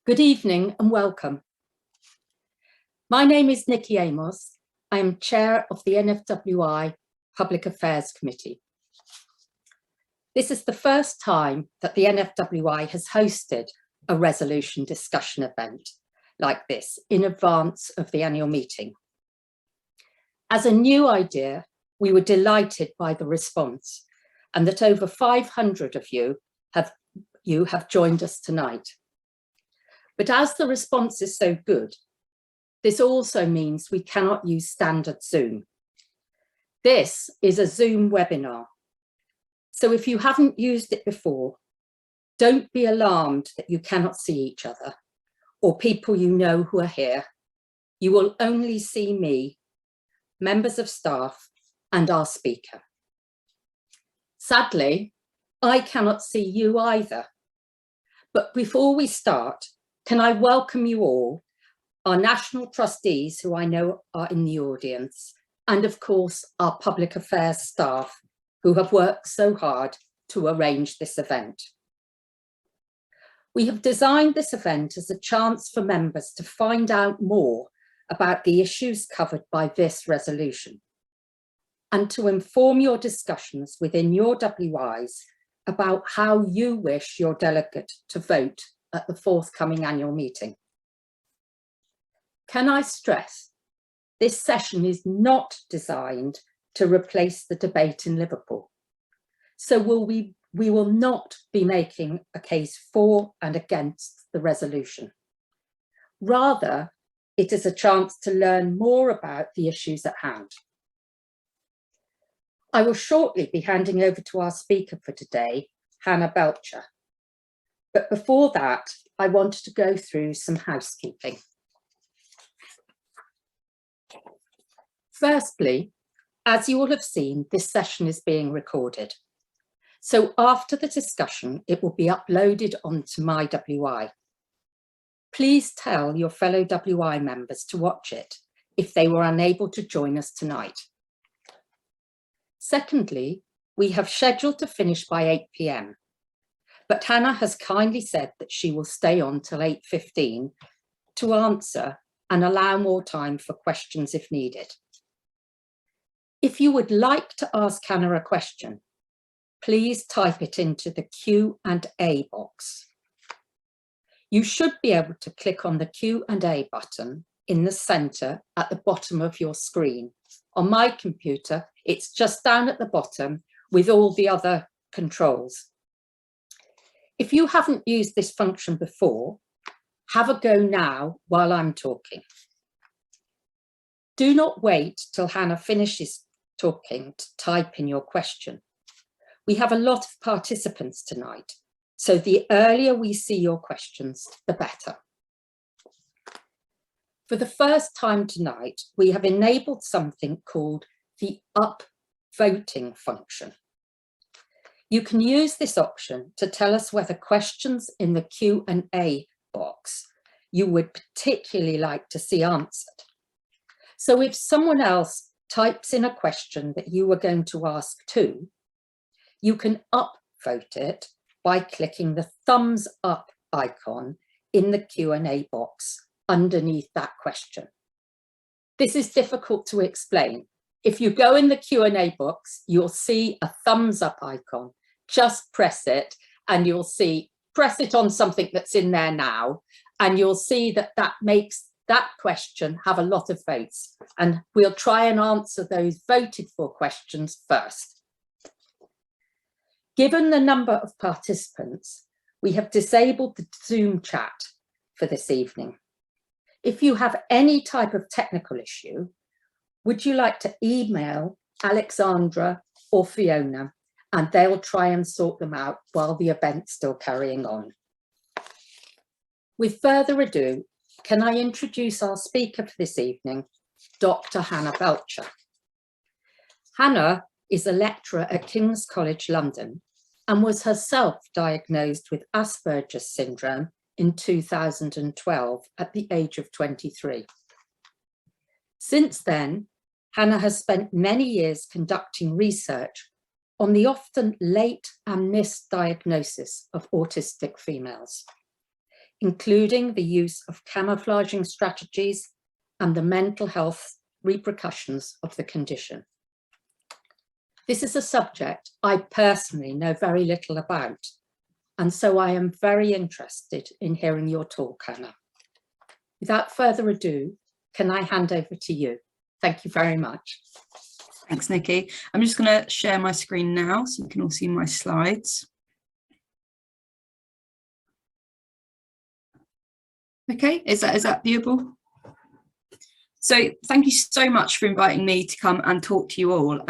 Good evening and welcome. My name is Nikki Amos. I am Chair of the NFWI Public Affairs Committee. This is the first time that the NFWI has hosted a resolution discussion event like this in advance of the annual meeting. As a new idea, we were delighted by the response and that over 500 of you have joined us tonight. But as the response is so good, this also means we cannot use standard Zoom. This is a Zoom webinar. So if you haven't used it before, don't be alarmed that you cannot see each other or people you know who are here. You will only see me, members of staff, and our speaker. Sadly, I cannot see you either. But before we start, can I welcome you all, our national trustees who I know are in the audience, and of course our public affairs staff who have worked so hard to arrange this event. We have designed this event as a chance for members to find out more about the issues covered by this resolution and to inform your discussions within your WIs about how you wish your delegate to vote at the forthcoming annual meeting. Can I stress, this session is not designed to replace the debate in Liverpool. So we will not be making a case for and against the resolution. Rather, it is a chance to learn more about the issues at hand. I will shortly be handing over to our speaker for today, Hannah Belcher. But before that, I wanted to go through some housekeeping. Firstly, as you all have seen, this session is being recorded. So after the discussion, it will be uploaded onto my WI. Please tell your fellow WI members to watch it if they were unable to join us tonight. Secondly, we have scheduled to finish by 8 p.m. But Hannah has kindly said that she will stay on till 8:15 to answer and allow more time for questions if needed. If you would like to ask Hannah a question, please type it into the Q&A box. You should be able to click on the Q&A button in the center at the bottom of your screen. On my computer, it's just down at the bottom with all the other controls. If you haven't used this function before, have a go now while I'm talking. Do not wait till Hannah finishes talking to type in your question. We have a lot of participants tonight, so the earlier we see your questions, the better. For the first time tonight, we have enabled something called the upvoting function. You can use this option to tell us whether questions in the Q&A box you would particularly like to see answered. So if someone else types in a question that you are going to ask too, you can upvote it by clicking the thumbs up icon in the Q&A box underneath that question. This is difficult to explain. If you go in the Q&A box, you'll see a thumbs up icon. Just press it and you'll see, press it on something that's in there now, and you'll see that that makes that question have a lot of votes. And we'll try and answer those voted for questions first. Given the number of participants, we have disabled the Zoom chat for this evening. If you have any type of technical issue, would you like to email Alexandra or Fiona, and they'll try and sort them out while the event's still carrying on. With further ado, can I introduce our speaker for this evening, Dr. Hannah Belcher. Hannah is a lecturer at King's College London and was herself diagnosed with Asperger's syndrome in 2012 at the age of 23. Since then, Hannah has spent many years conducting research on the often late and misdiagnosis of autistic females. including the use of camouflaging strategies and the mental health repercussions of the condition. This is a subject I personally know very little about, and so I am very interested in hearing your talk, Hannah. Without further ado, can I hand over to you? Thank you very much. Thanks, Nikki. I'm just going to share my screen now so you can all see my slides. Okay, is that viewable? So thank you so much for inviting me to come and talk to you all.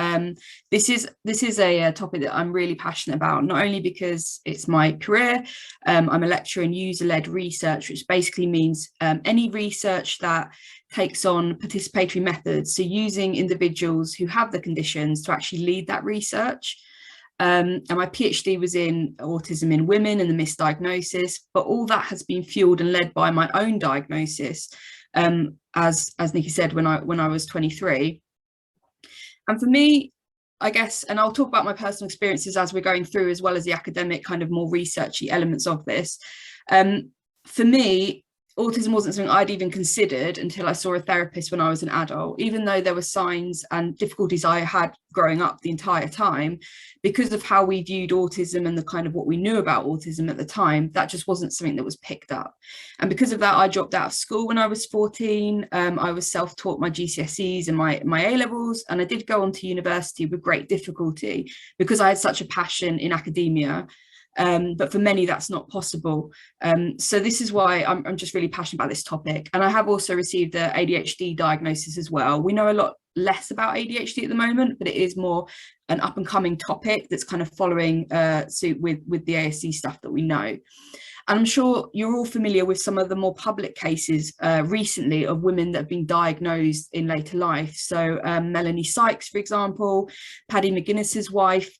This is a topic that I'm really passionate about, not only because it's my career. I'm a lecturer in user-led research, which basically means any research that takes on participatory methods, so using individuals who have the conditions to actually lead that research. And my PhD was in autism in women and the misdiagnosis, but all that has been fueled and led by my own diagnosis, as Nikki said, when I was 23. And for me, I guess, and I'll talk about my personal experiences as we're going through, as well as the academic kind of more researchy elements of this. For me, autism wasn't something I'd even considered until I saw a therapist when I was an adult, even though there were signs and difficulties I had growing up the entire time. Because of how we viewed autism and the kind of what we knew about autism at the time, that just wasn't something that was picked up. And because of that, I dropped out of school when I was 14. I was self-taught my GCSEs and my A-levels, and I did go on to university with great difficulty because I had such a passion in academia. But for many, that's not possible. So this is why I'm just really passionate about this topic. And I have also received the ADHD diagnosis as well. We know a lot less about ADHD at the moment, but it is more an up and coming topic that's kind of following suit with the ASD stuff that we know. And I'm sure you're all familiar with some of the more public cases recently of women that have been diagnosed in later life. So Melanie Sykes, for example, Paddy McGuinness's wife,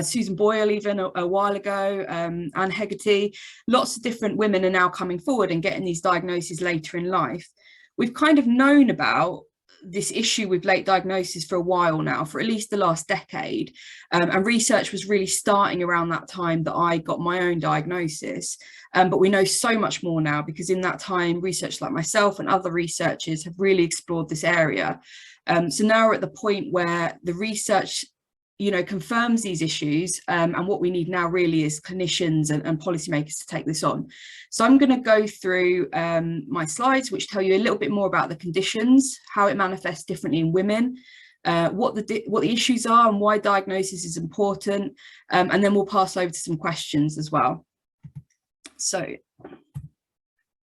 Susan Boyle even a while ago, Anne Hegarty. Lots of different women are now coming forward and getting these diagnoses later in life. We've kind of known about this issue with late diagnosis for a while now, for at least the last decade, and research was really starting around that time that I got my own diagnosis. But we know so much more now, because in that time, researchers like myself and other researchers have really explored this area. So now we're at the point where the research confirms these issues, and what we need now really is clinicians and policymakers to take this on. So I'm going to go through my slides, which tell you a little bit more about the conditions, how it manifests differently in women, what the issues are and why diagnosis is important, and then we'll pass over to some questions as well. So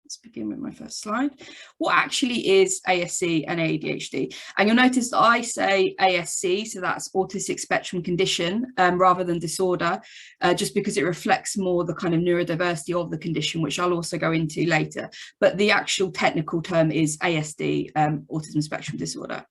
let's begin with my first slide. What actually is ASC and ADHD? And you'll notice that I say ASC, so that's autistic spectrum condition, rather than disorder, just because it reflects more the kind of neurodiversity of the condition, which I'll also go into later. But the actual technical term is ASD, autism spectrum disorder.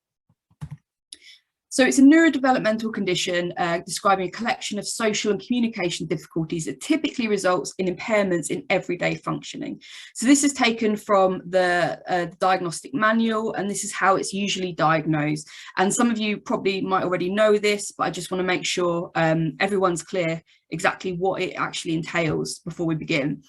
So it's a neurodevelopmental condition describing a collection of social and communication difficulties that typically results in impairments in everyday functioning. So this is taken from the diagnostic manual, and this is how it's usually diagnosed. And some of you probably might already know this, but I just want to make sure everyone's clear exactly what it actually entails before we begin.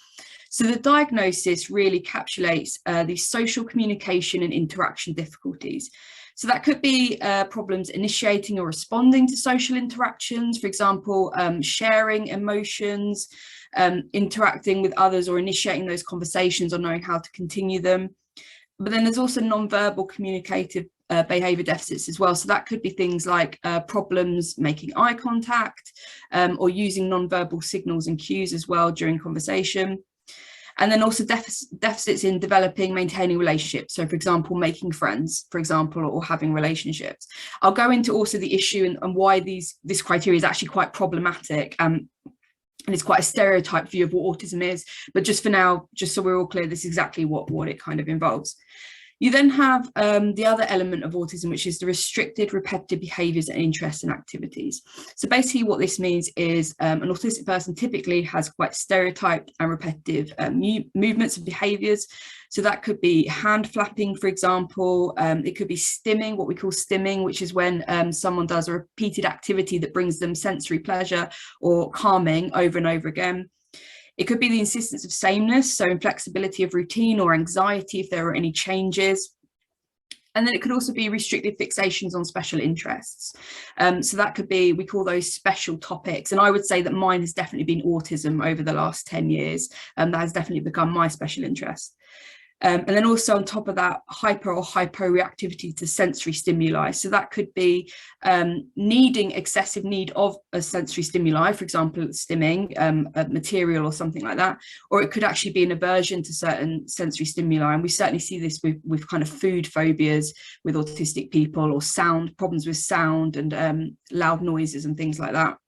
So the diagnosis really encapsulates these social communication and interaction difficulties. So that could be problems initiating or responding to social interactions, for example, sharing emotions, interacting with others or initiating those conversations or knowing how to continue them. But then there's also non-verbal communicative behaviour deficits as well. So that could be things like problems making eye contact, or using non-verbal signals and cues as well during conversation. And then also deficits in developing, maintaining relationships. So for example, making friends, for example, or having relationships. I'll go into also the issue and why this criteria is actually quite problematic. And it's quite a stereotyped view of what autism is. But just for now, just so we're all clear, this is exactly what it kind of involves. You then have the other element of autism, which is the restricted repetitive behaviours and interests and activities. So basically what this means is an autistic person typically has quite stereotyped and repetitive movements and behaviours. So that could be hand flapping, for example. It could be stimming, what we call stimming, which is when someone does a repeated activity that brings them sensory pleasure or calming over and over again. It could be the insistence of sameness, so inflexibility of routine or anxiety if there are any changes. And then it could also be restricted fixations on special interests. So that could be, we call those special topics. And I would say that mine has definitely been autism over the last 10 years. That has definitely become my special interest. And then also on top of that, hyper or hyporeactivity to sensory stimuli. So that could be needing excessive need of a sensory stimuli, for example, stimming, a material or something like that, or it could actually be an aversion to certain sensory stimuli. And we certainly see this with kind of food phobias with autistic people, or sound problems with sound and loud noises and things like that.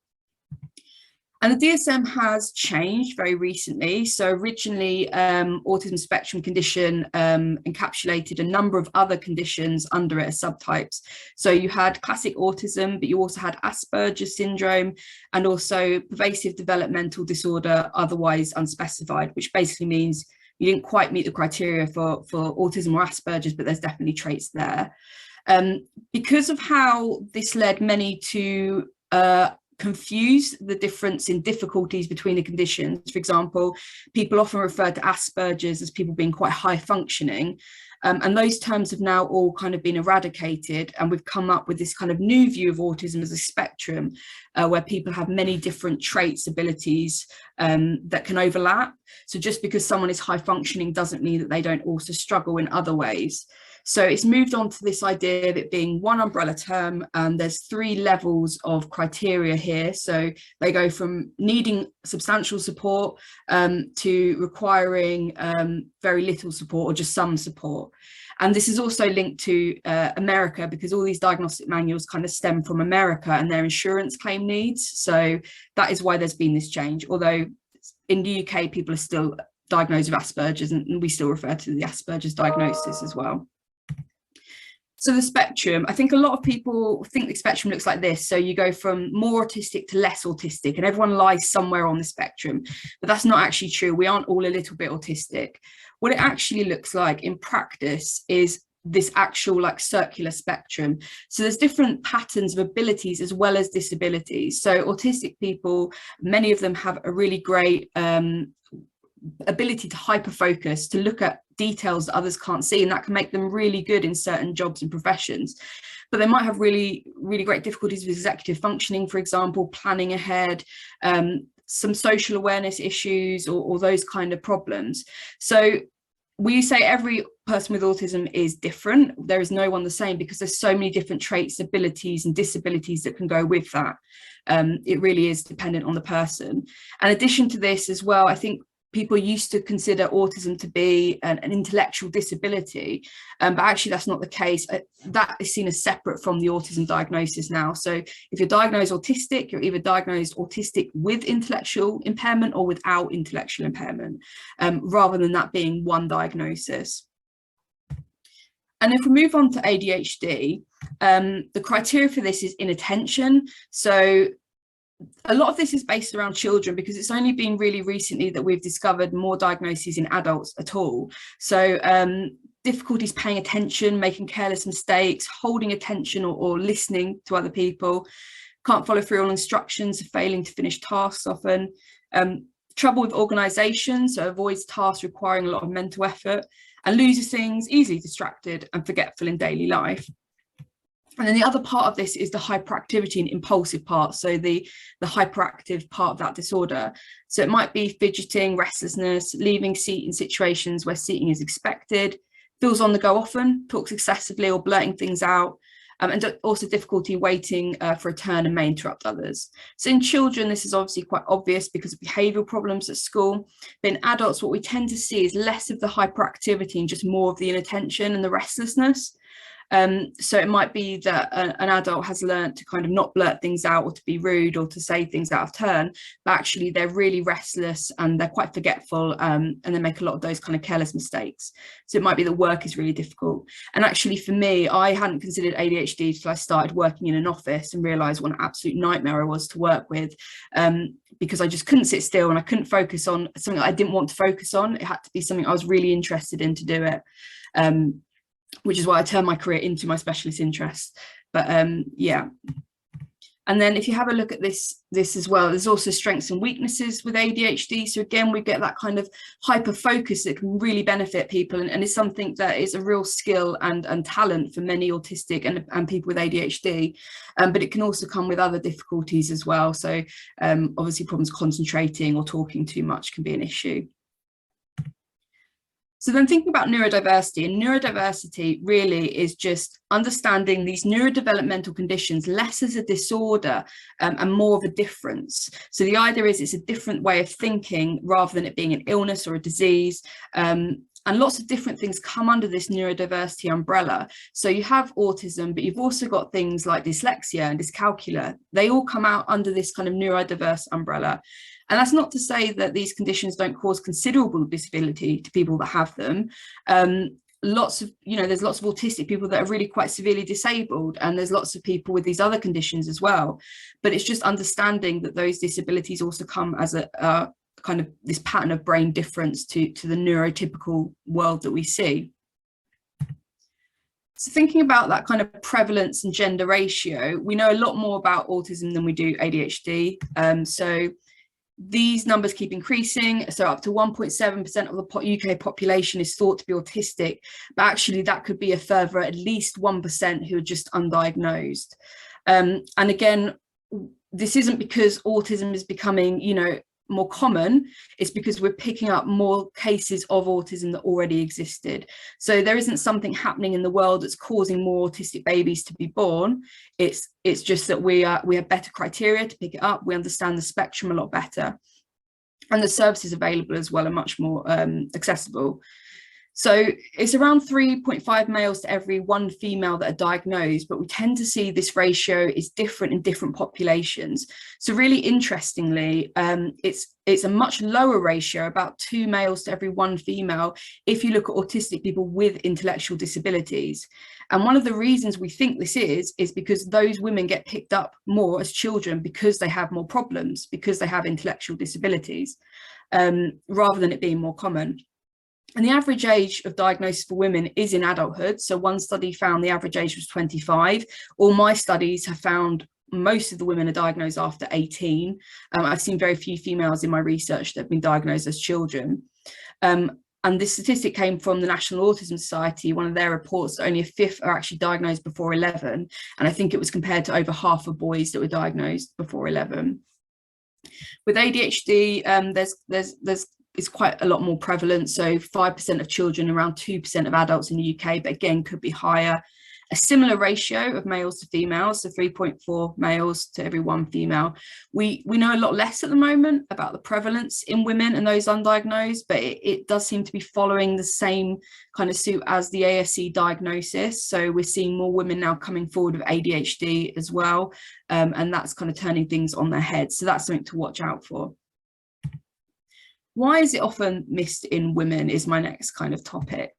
And the DSM has changed very recently. So originally, autism spectrum condition encapsulated a number of other conditions under it as subtypes. So you had classic autism, but you also had Asperger's syndrome, and also pervasive developmental disorder, otherwise unspecified, which basically means you didn't quite meet the criteria for autism or Asperger's, but there's definitely traits there. Because of how this led many to confuse the difference in difficulties between the conditions. For example, people often refer to Asperger's as people being quite high functioning, and those terms have now all kind of been eradicated, and we've come up with this kind of new view of autism as a spectrum where people have many different traits, abilities that can overlap. So just because someone is high functioning doesn't mean that they don't also struggle in other ways. So it's moved on to this idea of it being one umbrella term, and there's 3 levels of criteria here. So they go from needing substantial support to requiring very little support or just some support. And this is also linked to America, because all these diagnostic manuals kind of stem from America and their insurance claim needs. So that is why there's been this change, although in the UK people are still diagnosed with Asperger's, and we still refer to the Asperger's diagnosis as well. So the spectrum, I think a lot of people think the spectrum looks like this. So you go from more autistic to less autistic, and everyone lies somewhere on the spectrum, but that's not actually true. We aren't all a little bit autistic. What it actually looks like in practice is this actual like circular spectrum. So there's different patterns of abilities as well as disabilities. So autistic people, many of them have a really great ability to hyper focus, to look at details that others can't see, and that can make them really good in certain jobs and professions. But they might have really great difficulties with executive functioning, for example, planning ahead, some social awareness issues, or those kind of problems. So we say every person with autism is different. There is no one the same, because there's so many different traits, abilities and disabilities that can go with that. It really is dependent on the person. And in addition to this as well, I think people used to consider autism to be an intellectual disability, but actually that's not the case. That is seen as separate from the autism diagnosis now. So if you're diagnosed autistic, you're either diagnosed autistic with intellectual impairment or without intellectual impairment, rather than that being one diagnosis. And if we move on to ADHD, the criteria for this is inattention. So a lot of this is based around children, because it's only been really recently that we've discovered more diagnoses in adults at all. So difficulties paying attention, making careless mistakes, holding attention or listening to other people, can't follow through on instructions, failing to finish tasks often, trouble with organisation, so avoids tasks requiring a lot of mental effort, and loses things, easily distracted and forgetful in daily life. And then the other part of this is the hyperactivity and impulsive part, so the hyperactive part of that disorder. So it might be fidgeting, restlessness, leaving seat in situations where seating is expected, feels on the go often, talks excessively or blurting things out, and also difficulty waiting for a turn and may interrupt others. So in children, this is obviously quite obvious because of behavioural problems at school. But in adults, what we tend to see is less of the hyperactivity and just more of the inattention and the restlessness. So it might be that an adult has learned to kind of not blurt things out or to be rude or to say things out of turn, but actually they're really restless and they're quite forgetful, and they make a lot of those kind of careless mistakes. So it might be that work is really difficult. And actually for me, I hadn't considered ADHD until I started working in an office and realised what an absolute nightmare I was to work with, because I just couldn't sit still and I couldn't focus on something that I didn't want to focus on. It had to be something I was really interested in to do it. Which is why I turned my career into my specialist interest. But yeah. And then if you have a look at this as well, there's also strengths and weaknesses with ADHD. So again, we get that kind of hyper focus that can really benefit people, and is something that is a real skill and talent for many autistic and people with ADHD. But it can also come with other difficulties as well. So obviously problems concentrating or talking too much can be an issue. So then thinking about neurodiversity, and neurodiversity really is just understanding these neurodevelopmental conditions less as a disorder and more of a difference. So the idea is it's a different way of thinking rather than it being an illness or a disease. And lots of different things come under this neurodiversity umbrella. So you have autism, but you've also got things like dyslexia and dyscalculia. They all come out under this kind of neurodiverse umbrella. And that's not to say that these conditions don't cause considerable disability to people that have them. Lots of, there's lots of autistic people that are really quite severely disabled, and there's lots of people with these other conditions as well. But it's just understanding that those disabilities also come as a kind of this pattern of brain difference to the neurotypical world that we see. So thinking about that kind of prevalence and gender ratio, we know a lot more about autism than we do ADHD. So these numbers keep increasing. So up to 1.7% of the UK population is thought to be autistic, but actually that could be a further at least 1% who are just undiagnosed. And again, this isn't because autism is becoming, more common. It's because we're picking up more cases of autism that already existed. So there isn't something happening in the world that's causing more autistic babies to be born. It's just that we have better criteria to pick it up. We understand the spectrum a lot better, and the services available as well are much more accessible. So it's around 3.5 males to every 1 female that are diagnosed, but we tend to see this ratio is different in different populations. So really interestingly, it's a much lower ratio, about 2 males to every 1 female, if you look at autistic people with intellectual disabilities. And one of the reasons we think this is because those women get picked up more as children because they have more problems, because they have intellectual disabilities, rather than it being more common. And the average age of diagnosis for women is in adulthood. So one study found the average age was 25. All my studies have found most of the women are diagnosed after 18. I've seen very few females in my research that have been diagnosed as children. And this statistic came from the National Autism Society. One of their reports, only a fifth are actually diagnosed before 11. And I think it was compared to over half of boys that were diagnosed before 11. With ADHD, it's quite a lot more prevalent. So 5% of children, around 2% of adults in the UK, but again, could be higher. A similar ratio of males to females, so 3.4 males to every 1 female. We know a lot less at the moment about the prevalence in women and those undiagnosed, but it does seem to be following the same kind of suit as the ASC diagnosis. So we're seeing more women now coming forward with ADHD as well, and that's kind of turning things on their head. So that's something to watch out for. Why is it often missed in women is my next kind of topic.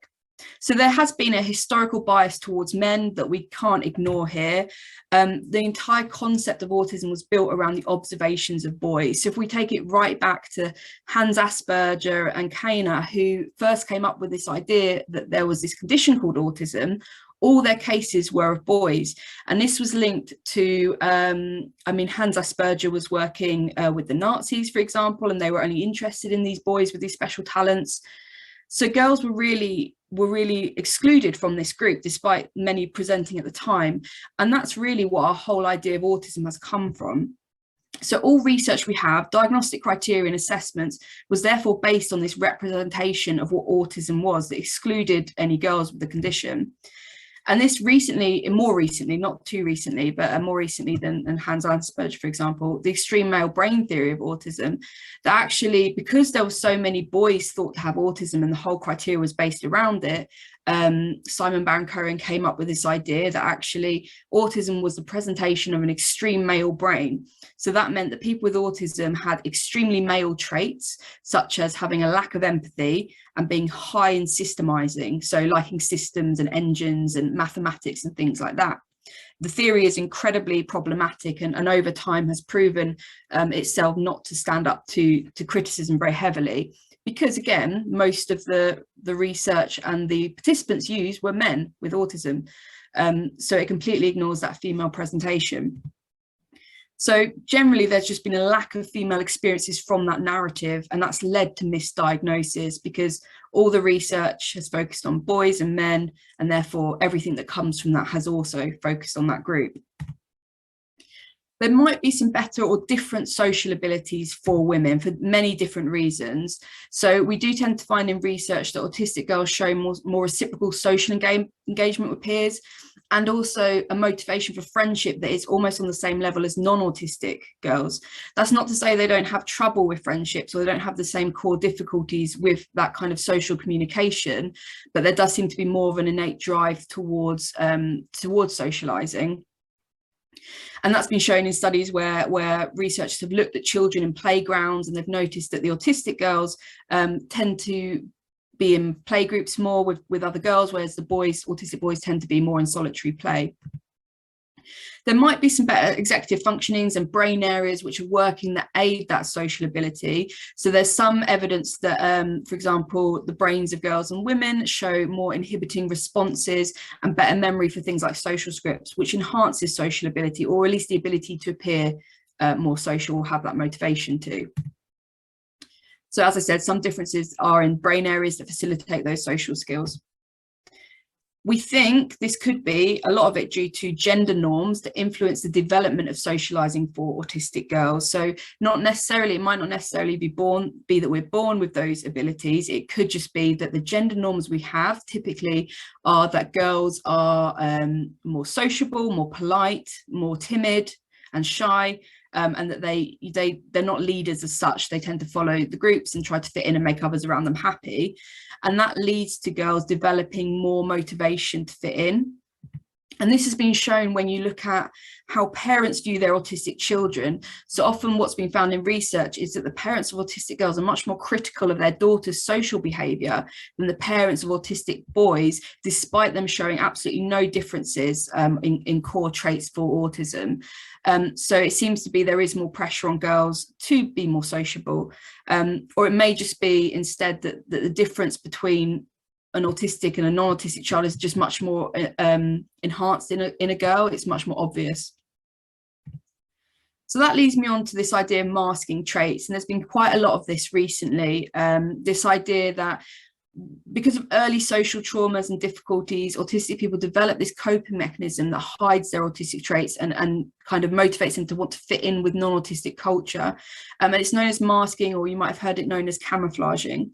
So there has been a historical bias towards men that we can't ignore here. The entire concept of autism was built around the observations of boys. So if we take it right back to Hans Asperger and Kahner, who first came up with this idea that there was this condition called autism, all their cases were of boys. And this was linked to, Hans Asperger was working with the Nazis, for example, and they were only interested in these boys with these special talents. So girls were really excluded from this group, despite many presenting at the time. And that's really what our whole idea of autism has come from. So all research we have, diagnostic criteria and assessments, was therefore based on this representation of what autism was that excluded any girls with the condition. And this more recently, not too recently, but more recently than Hans Asperger, for example, the extreme male brain theory of autism, that actually, because there were so many boys thought to have autism and the whole criteria was based around it, Simon Baron-Cohen came up with this idea that actually autism was the presentation of an extreme male brain. So that meant that people with autism had extremely male traits, such as having a lack of empathy and being high in systemizing, so liking systems and engines and mathematics and things like that. The theory is incredibly problematic and over time has proven itself not to stand up to criticism very heavily, because again, most of the research and the participants used were men with autism. So it completely ignores that female presentation. So generally, there's just been a lack of female experiences from that narrative, and that's led to misdiagnosis because all the research has focused on boys and men, and therefore everything that comes from that has also focused on that group. There might be some better or different social abilities for women for many different reasons. So we do tend to find in research that autistic girls show more reciprocal social engagement with peers, and also a motivation for friendship that is almost on the same level as non-autistic girls. That's not to say they don't have trouble with friendships or they don't have the same core difficulties with that kind of social communication, but there does seem to be more of an innate drive towards socializing. And that's been shown in studies where researchers have looked at children in playgrounds, and they've noticed that the autistic girls tend to be in play groups more with other girls, whereas the autistic boys tend to be more in solitary play. There might be some better executive functionings and brain areas which are working that aid that social ability. So there's some evidence that, for example, the brains of girls and women show more inhibiting responses and better memory for things like social scripts, which enhances social ability, or at least the ability to appear more social or have that motivation too. So as I said, some differences are in brain areas that facilitate those social skills. We think this could be a lot of it due to gender norms that influence the development of socializing for autistic girls. So it might not necessarily be that we're born with those abilities. It could just be that the gender norms we have typically are that girls are more sociable, more polite, more timid and shy, and that they're not leaders as such. They tend to follow the groups and try to fit in and make others around them happy. And that leads to girls developing more motivation to fit in. And this has been shown when you look at how parents view their autistic children. So often what's been found in research is that the parents of autistic girls are much more critical of their daughter's social behaviour than the parents of autistic boys, despite them showing absolutely no differences in core traits for autism. So it seems to be there is more pressure on girls to be more sociable, or it may just be instead that the difference between an autistic and a non-autistic child is just much more enhanced in a girl. It's much more obvious. So that leads me on to this idea of masking traits, and there's been quite a lot of this recently. This idea that because of early social traumas and difficulties, autistic people develop this coping mechanism that hides their autistic traits and kind of motivates them to want to fit in with non-autistic culture. And it's known as masking, or you might have heard it known as camouflaging.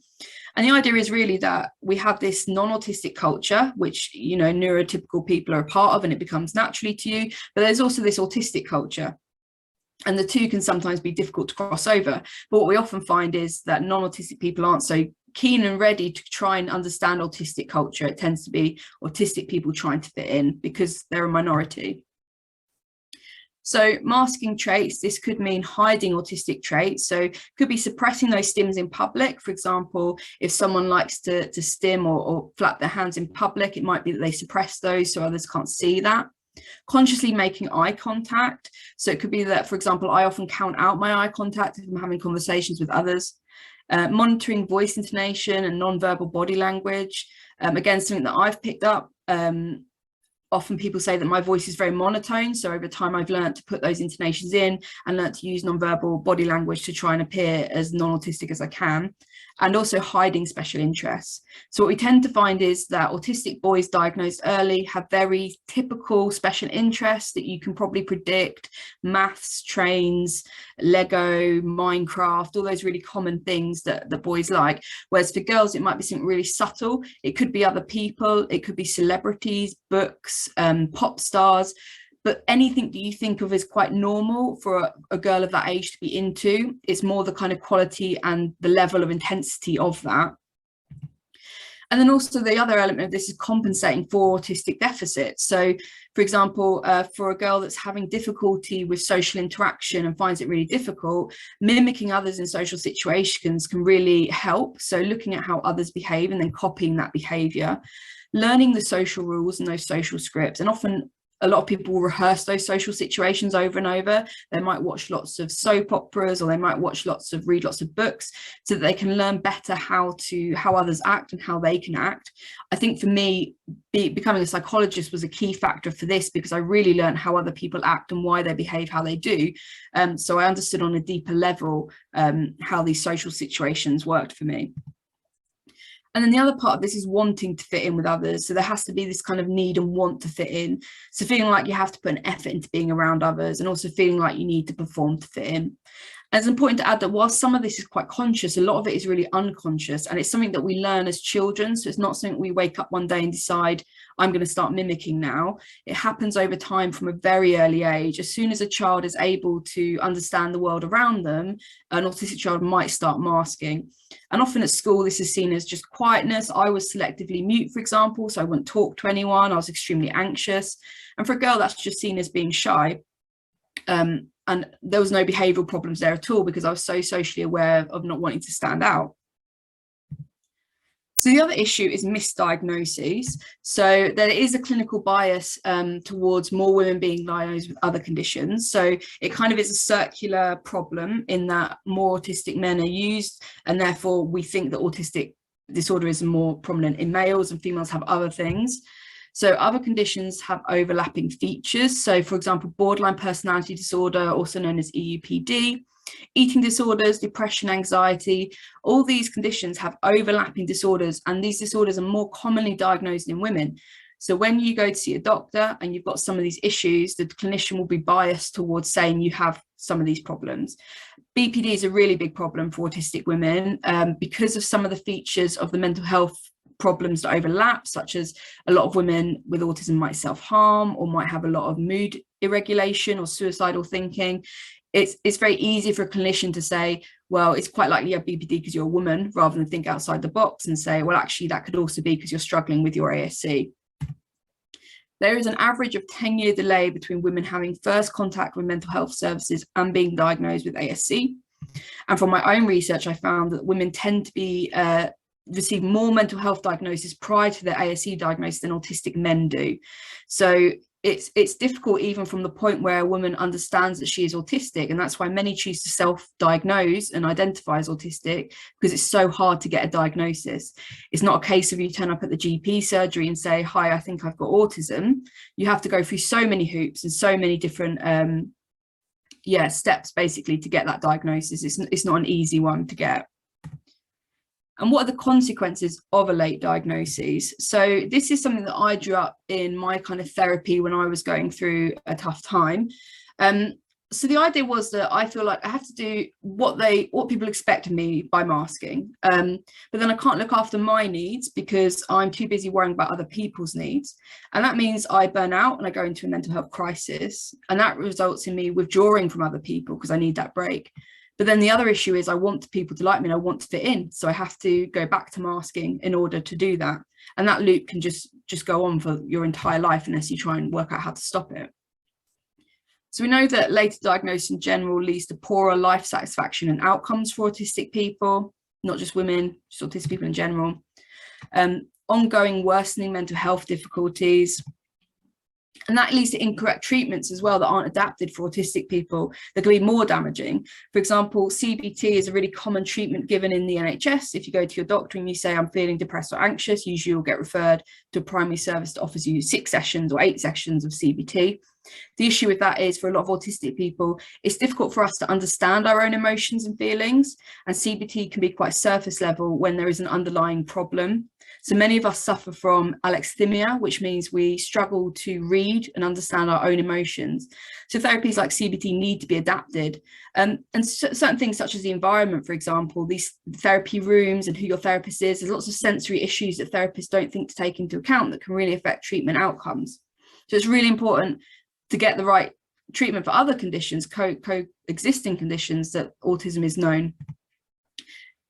And the idea is really that we have this non-autistic culture, which, you know, neurotypical people are a part of, and it becomes naturally to you. But there's also this autistic culture, and the two can sometimes be difficult to cross over. But what we often find is that non-autistic people aren't so keen and ready to try and understand autistic culture. It tends to be autistic people trying to fit in because they're a minority. So masking traits, this could mean hiding autistic traits. So it could be suppressing those stims in public. For example, if someone likes to stim or flap their hands in public, it might be that they suppress those so others can't see that. Consciously making eye contact. So it could be that, for example, I often count out my eye contact if I'm having conversations with others. Monitoring voice intonation and non-verbal body language. Again, something that I've picked up. Often people say that my voice is very monotone, so over time I've learned to put those intonations in and learned to use non-verbal body language to try and appear as non-autistic as I can, and also hiding special interests. So what we tend to find is that autistic boys diagnosed early have very typical special interests that you can probably predict: maths, trains, Lego, Minecraft, all those really common things that the boys like. Whereas for girls, it might be something really subtle. It could be other people, it could be celebrities, books, pop stars, but anything that you think of as quite normal for a girl of that age to be into, it's more the kind of quality and the level of intensity of that. And then also the other element of this is compensating for autistic deficits. So, for example, for a girl that's having difficulty with social interaction and finds it really difficult, mimicking others in social situations can really help. So looking at how others behave and then copying that behaviour, learning the social rules and those social scripts, and often a lot of people will rehearse those social situations over and over. They might watch lots of soap operas, or they might read lots of books, so that they can learn better how others act and how they can act. I think for me, becoming a psychologist was a key factor for this, because I really learned how other people act and why they behave how they do. So I understood on a deeper level how these social situations worked for me. And then the other part of this is wanting to fit in with others. So there has to be this kind of need and want to fit in. So feeling like you have to put an effort into being around others, and also feeling like you need to perform to fit in. And it's important to add that while some of this is quite conscious, a lot of it is really unconscious, and it's something that we learn as children. So it's not something we wake up one day and decide, I'm going to start mimicking now. It happens over time from a very early age. As soon as a child is able to understand the world around them, an autistic child might start masking. And often at school, this is seen as just quietness. I was selectively mute, for example, so I wouldn't talk to anyone. I was extremely anxious. And for a girl, that's just seen as being shy. And there was no behavioural problems there at all, because I was so socially aware of not wanting to stand out. So the other issue is misdiagnosis. So there is a clinical bias towards more women being diagnosed with other conditions. So it kind of is a circular problem in that more autistic men are used, and therefore we think that autistic disorder is more prominent in males, and females have other things. So other conditions have overlapping features. So for example, borderline personality disorder, also known as EUPD, eating disorders, depression, anxiety, all these conditions have overlapping disorders, and these disorders are more commonly diagnosed in women. So when you go to see a doctor and you've got some of these issues, the clinician will be biased towards saying you have some of these problems. BPD is a really big problem for autistic women because of some of the features of the mental health problems that overlap, such as a lot of women with autism might self-harm, or might have a lot of mood irregulation or suicidal thinking. It's very easy for a clinician to say, well, it's quite likely you have BPD because you're a woman, rather than think outside the box and say, well, actually, that could also be because you're struggling with your ASC. There is an average of 10-year delay between women having first contact with mental health services and being diagnosed with ASC. And from my own research, I found that women tend to be receive more mental health diagnosis prior to their ASC diagnosis than autistic men do. So it's difficult even from the point where a woman understands that she is autistic, and that's why many choose to self-diagnose and identify as autistic, because it's so hard to get a diagnosis. It's not a case of you turn up at the GP surgery and say, hi, I think I've got autism. You have to go through so many hoops and so many different steps basically to get that diagnosis. It's not an easy one to get. And what are the consequences of a late diagnosis? So this is something that I drew up in my kind of therapy when I was going through a tough time. So the idea was that I feel like I have to do what people expect of me by masking, but then I can't look after my needs because I'm too busy worrying about other people's needs. And that means I burn out and I go into a mental health crisis, and that results in me withdrawing from other people because I need that break. But then the other issue is I want people to like me and I want to fit in. So I have to go back to masking in order to do that. And that loop can just go on for your entire life unless you try and work out how to stop it. So we know that later diagnosis in general leads to poorer life satisfaction and outcomes for autistic people, not just women, just autistic people in general. Ongoing worsening mental health difficulties. And that leads to incorrect treatments as well that aren't adapted for autistic people that can be more damaging. For example, CBT is a really common treatment given in the NHS. If you go to your doctor and you say, I'm feeling depressed or anxious, usually you'll get referred to a primary service that offers you 6 sessions or 8 sessions of CBT. The issue with that is for a lot of autistic people, it's difficult for us to understand our own emotions and feelings. And CBT can be quite surface level when there is an underlying problem. So many of us suffer from alexithymia, which means we struggle to read and understand our own emotions. So therapies like CBT need to be adapted. And certain things such as the environment, for example, these therapy rooms and who your therapist is, there's lots of sensory issues that therapists don't think to take into account that can really affect treatment outcomes. So it's really important to get the right treatment for other conditions, coexisting conditions that autism is known.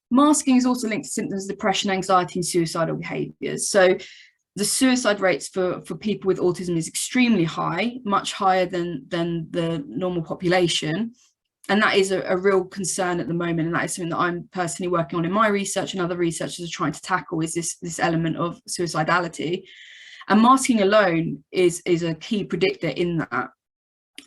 Masking is also linked to symptoms of depression, anxiety, and suicidal behaviours. So the suicide rates for people with autism is extremely high, much higher than the normal population. And that is a real concern at the moment. And that is something that I'm personally working on in my research, and other researchers are trying to tackle, is this element of suicidality. And masking alone is a key predictor in that.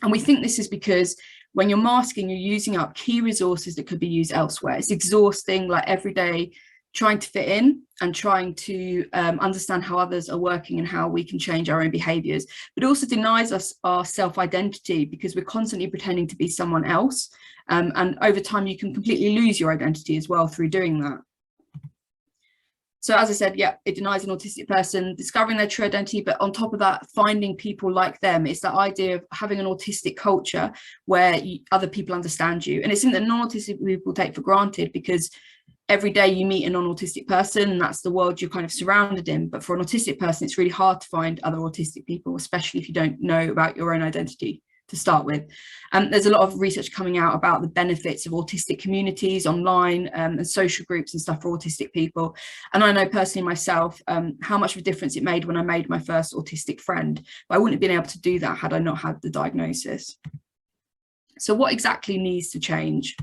And we think this is because when you're masking, you're using up key resources that could be used elsewhere. It's exhausting, like every day, trying to fit in and trying to understand how others are working and how we can change our own behaviours. But it also denies us our self-identity because we're constantly pretending to be someone else. And over time, you can completely lose your identity as well through doing that. So as I said, yeah, it denies an autistic person discovering their true identity, but on top of that, finding people like them. It's that idea of having an autistic culture where other people understand you. And it's something that non-autistic people take for granted because every day you meet a non-autistic person and that's the world you're kind of surrounded in. But for an autistic person, it's really hard to find other autistic people, especially if you don't know about your own identity to start with. There's a lot of research coming out about the benefits of autistic communities online and social groups and stuff for autistic people. And I know personally myself how much of a difference it made when I made my first autistic friend. But I wouldn't have been able to do that had I not had the diagnosis. So what exactly needs to change?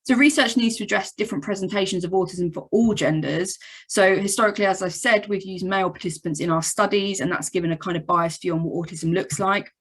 So research needs to address different presentations of autism for all genders. So historically, as I've said, we've used male participants in our studies, and that's given a kind of biased view on what autism looks like.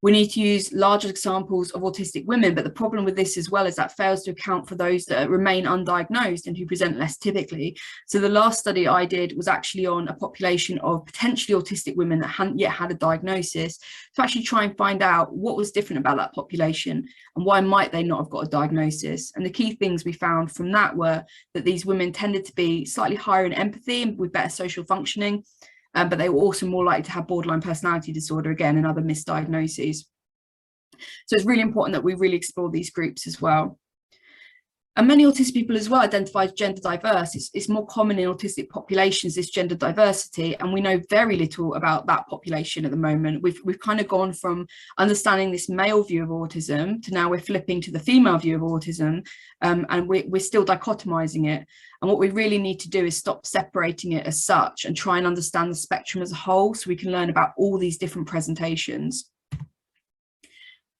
We need to use larger examples of autistic women, but the problem with this as well is that fails to account for those that remain undiagnosed and who present less typically. So the last study I did was actually on a population of potentially autistic women that hadn't yet had a diagnosis, to actually try and find out what was different about that population and why might they not have got a diagnosis. And the key things we found from that were that these women tended to be slightly higher in empathy and with better social functioning, but they were also more likely to have borderline personality disorder again and other misdiagnoses. So it's really important that we really explore these groups as well. And many autistic people as well identify as gender diverse. It's more common in autistic populations, this gender diversity, and we know very little about that population at the moment. We've kind of gone from understanding this male view of autism to now we're flipping to the female view of autism, and we're still dichotomizing it. And what we really need to do is stop separating it as such and try and understand the spectrum as a whole so we can learn about all these different presentations.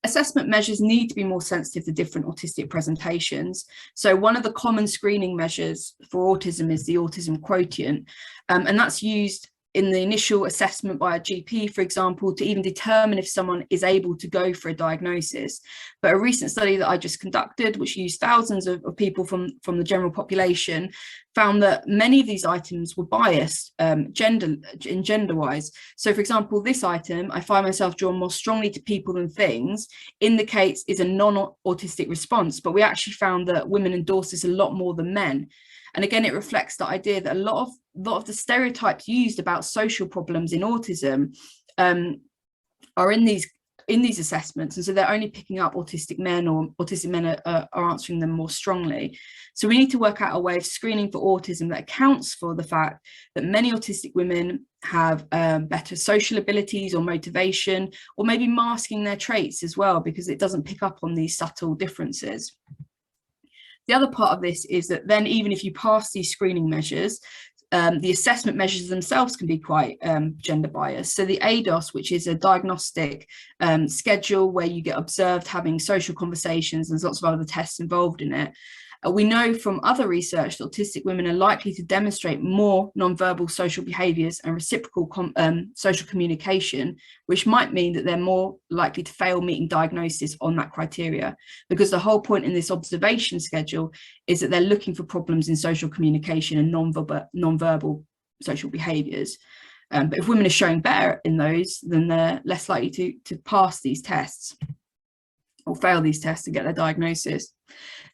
Assessment measures need to be more sensitive to different autistic presentations. So one of the common screening measures for autism is the autism quotient, and that's used in the initial assessment by a GP, for example, to even determine if someone is able to go for a diagnosis. But a recent study that I just conducted, which used thousands of people from the general population, found that many of these items were biased gender-wise. So, for example, this item, I find myself drawn more strongly to people than things, indicates is a non-autistic response, but we actually found that women endorse this a lot more than men. And again, it reflects the idea that a lot of the stereotypes used about social problems in autism are in these assessments, and so they're only picking up autistic men, or autistic men are answering them more strongly. So we need to work out a way of screening for autism that accounts for the fact that many autistic women have better social abilities or motivation, or maybe masking their traits as well, because it doesn't pick up on these subtle differences. The other part of this is that then even if you pass these screening measures, the assessment measures themselves can be quite gender biased. So the ADOS, which is a diagnostic schedule where you get observed having social conversations, there's lots of other tests involved in it. We know from other research that autistic women are likely to demonstrate more nonverbal social behaviours and reciprocal social communication, which might mean that they're more likely to fail meeting diagnosis on that criteria, because the whole point in this observation schedule is that they're looking for problems in social communication and nonverbal social behaviours. But if women are showing better in those, then they're less likely to pass these tests or fail these tests and get their diagnosis.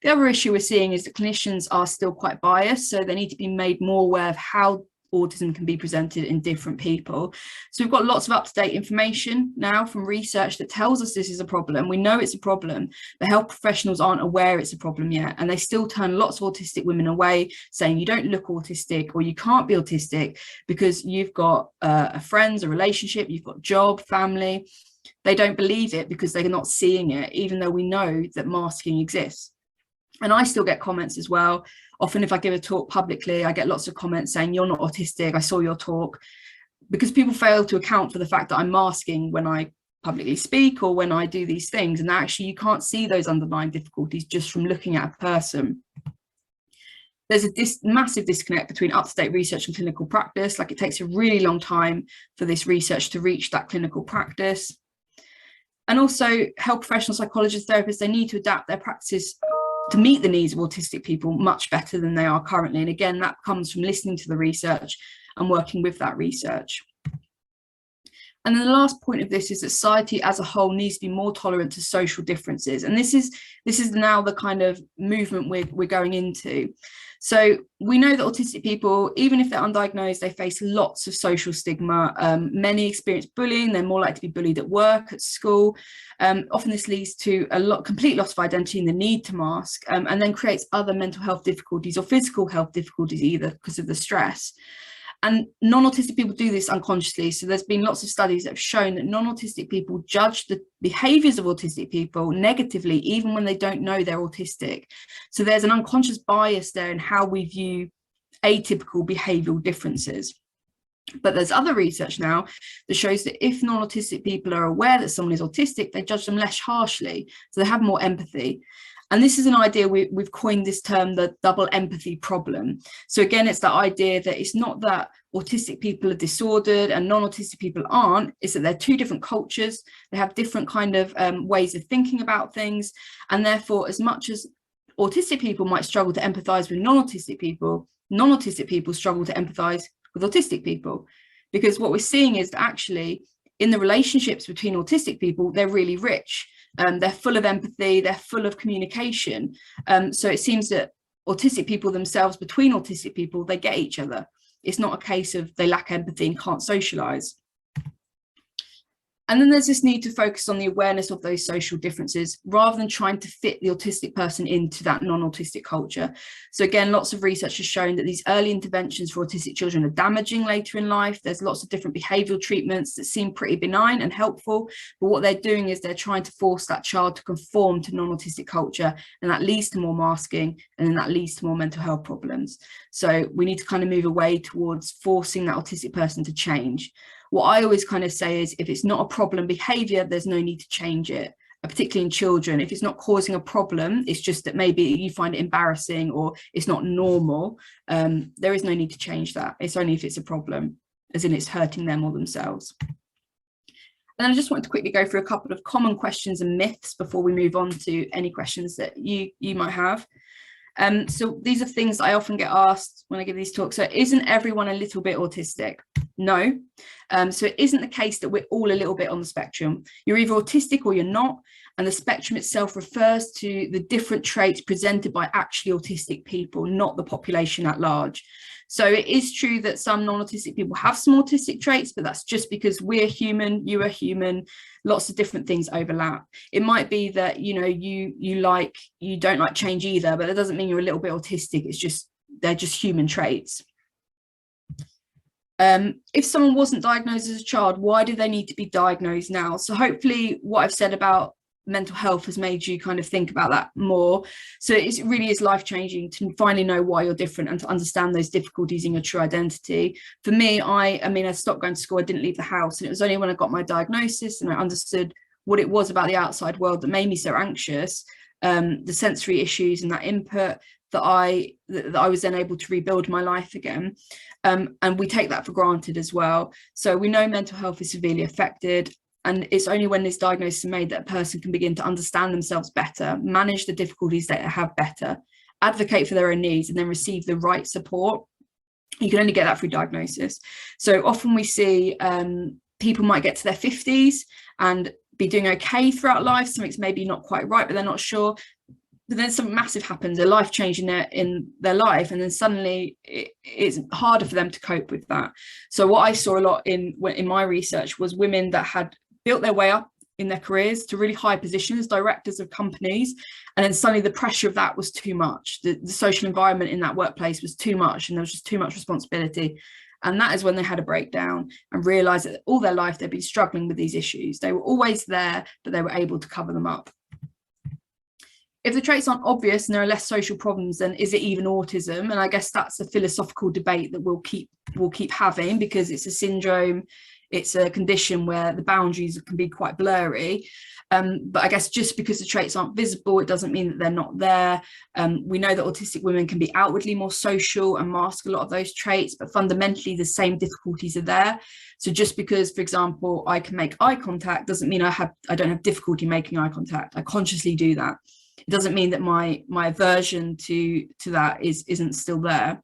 The other issue we're seeing is that clinicians are still quite biased, so they need to be made more aware of how autism can be presented in different people. So we've got lots of up-to-date information now from research that tells us this is a problem. We know it's a problem, but health professionals aren't aware it's a problem yet, and they still turn lots of autistic women away, saying you don't look autistic or you can't be autistic because you've got a friend, a relationship, you've got job, family. They don't believe it because they're not seeing it, even though we know that masking exists. And I still get comments as well. Often if I give a talk publicly, I get lots of comments saying, you're not autistic, I saw your talk, because people fail to account for the fact that I'm masking when I publicly speak or when I do these things. And actually you can't see those underlying difficulties just from looking at a person. There's a massive disconnect between up-to-date research and clinical practice. Like, it takes a really long time for this research to reach that clinical practice. And also, health professionals, psychologists, therapists, they need to adapt their practices to meet the needs of autistic people much better than they are currently. And again, that comes from listening to the research and working with that research. And then the last point of this is that society as a whole needs to be more tolerant to social differences. And this is now the kind of movement we're going into. So we know that autistic people, even if they're undiagnosed, they face lots of social stigma. Many experience bullying. They're more likely to be bullied at work, at school. Often this leads to complete loss of identity and the need to mask, and then creates other mental health difficulties or physical health difficulties, either because of the stress. And non-autistic people do this unconsciously. So there's been lots of studies that have shown that non-autistic people judge the behaviours of autistic people negatively, even when they don't know they're autistic. So there's an unconscious bias there in how we view atypical behavioural differences. But there's other research now that shows that if non-autistic people are aware that someone is autistic, they judge them less harshly. So they have more empathy. And this is an idea we've coined this term, the double empathy problem. So again, it's that idea that it's not that autistic people are disordered and non-autistic people aren't, it's that they're two different cultures. They have different kind of ways of thinking about things. And therefore, as much as autistic people might struggle to empathize with non-autistic people, non-autistic people struggle to empathize with autistic people. Because what we're seeing is that actually in the relationships between autistic people, they're really rich. They're full of empathy, they're full of communication. So it seems that autistic people themselves, between autistic people, they get each other. It's not a case of they lack empathy and can't socialize. And then there's this need to focus on the awareness of those social differences rather than trying to fit the autistic person into that non-autistic culture. So again, lots of research has shown that these early interventions for autistic children are damaging later in life. There's lots of different behavioural treatments that seem pretty benign and helpful, but what they're doing is they're trying to force that child to conform to non-autistic culture, and that leads to more masking, and then that leads to more mental health problems. So we need to kind of move away towards forcing that autistic person to change. What I always kind of say is, if it's not a problem behavior, there's no need to change it, particularly in children. If it's not causing a problem, it's just that maybe you find it embarrassing or it's not normal, there is no need to change that. It's only if it's a problem, as in it's hurting them or themselves. And I just want to quickly go through a couple of common questions and myths before we move on to any questions that you might have. So these are things I often get asked when I give these talks. So isn't everyone a little bit autistic? No. So it isn't the case that we're all a little bit on the spectrum. You're either autistic or you're not. And the spectrum itself refers to the different traits presented by actually autistic people, not the population at large. So it is true that some non-autistic people have some autistic traits, but that's just because we're human, you are human, lots of different things overlap. It might be that, you know, you don't like change either, but that doesn't mean you're a little bit autistic. It's just, they're just human traits. If someone wasn't diagnosed as a child, why do they need to be diagnosed now? So hopefully what I've said about mental health has made you kind of think about that more. So it really is life-changing to finally know why you're different and to understand those difficulties in your true identity. For me, I mean, I stopped going to school, I didn't leave the house, and it was only when I got my diagnosis and I understood what it was about the outside world that made me so anxious, the sensory issues and that input, that I was then able to rebuild my life again. And we take that for granted as well. So we know mental health is severely affected, and it's only when this diagnosis is made that a person can begin to understand themselves better, manage the difficulties they have better, advocate for their own needs, and then receive the right support. You can only get that through diagnosis. So often we see people might get to their 50s and be doing okay throughout life. Something's maybe not quite right, but they're not sure. But then something massive happens, a life change in their life, and then suddenly it's harder for them to cope with that. So what I saw a lot in my research was women that had built their way up in their careers to really high positions, directors of companies, and then suddenly the pressure of that was too much. The social environment in that workplace was too much, and there was just too much responsibility. And that is when they had a breakdown and realized that all their life they'd been struggling with these issues. They were always there, but they were able to cover them up. If the traits aren't obvious and there are less social problems, then is it even autism? And I guess that's a philosophical debate that we'll keep having, because it's a syndrome. it's a condition where the boundaries can be quite blurry. But I guess just because the traits aren't visible, it doesn't mean that they're not there. We know that autistic women can be outwardly more social and mask a lot of those traits, but fundamentally the same difficulties are there. So just because, for example, I can make eye contact doesn't mean I don't have difficulty making eye contact. I consciously do that. It doesn't mean that my aversion to that isn't still there.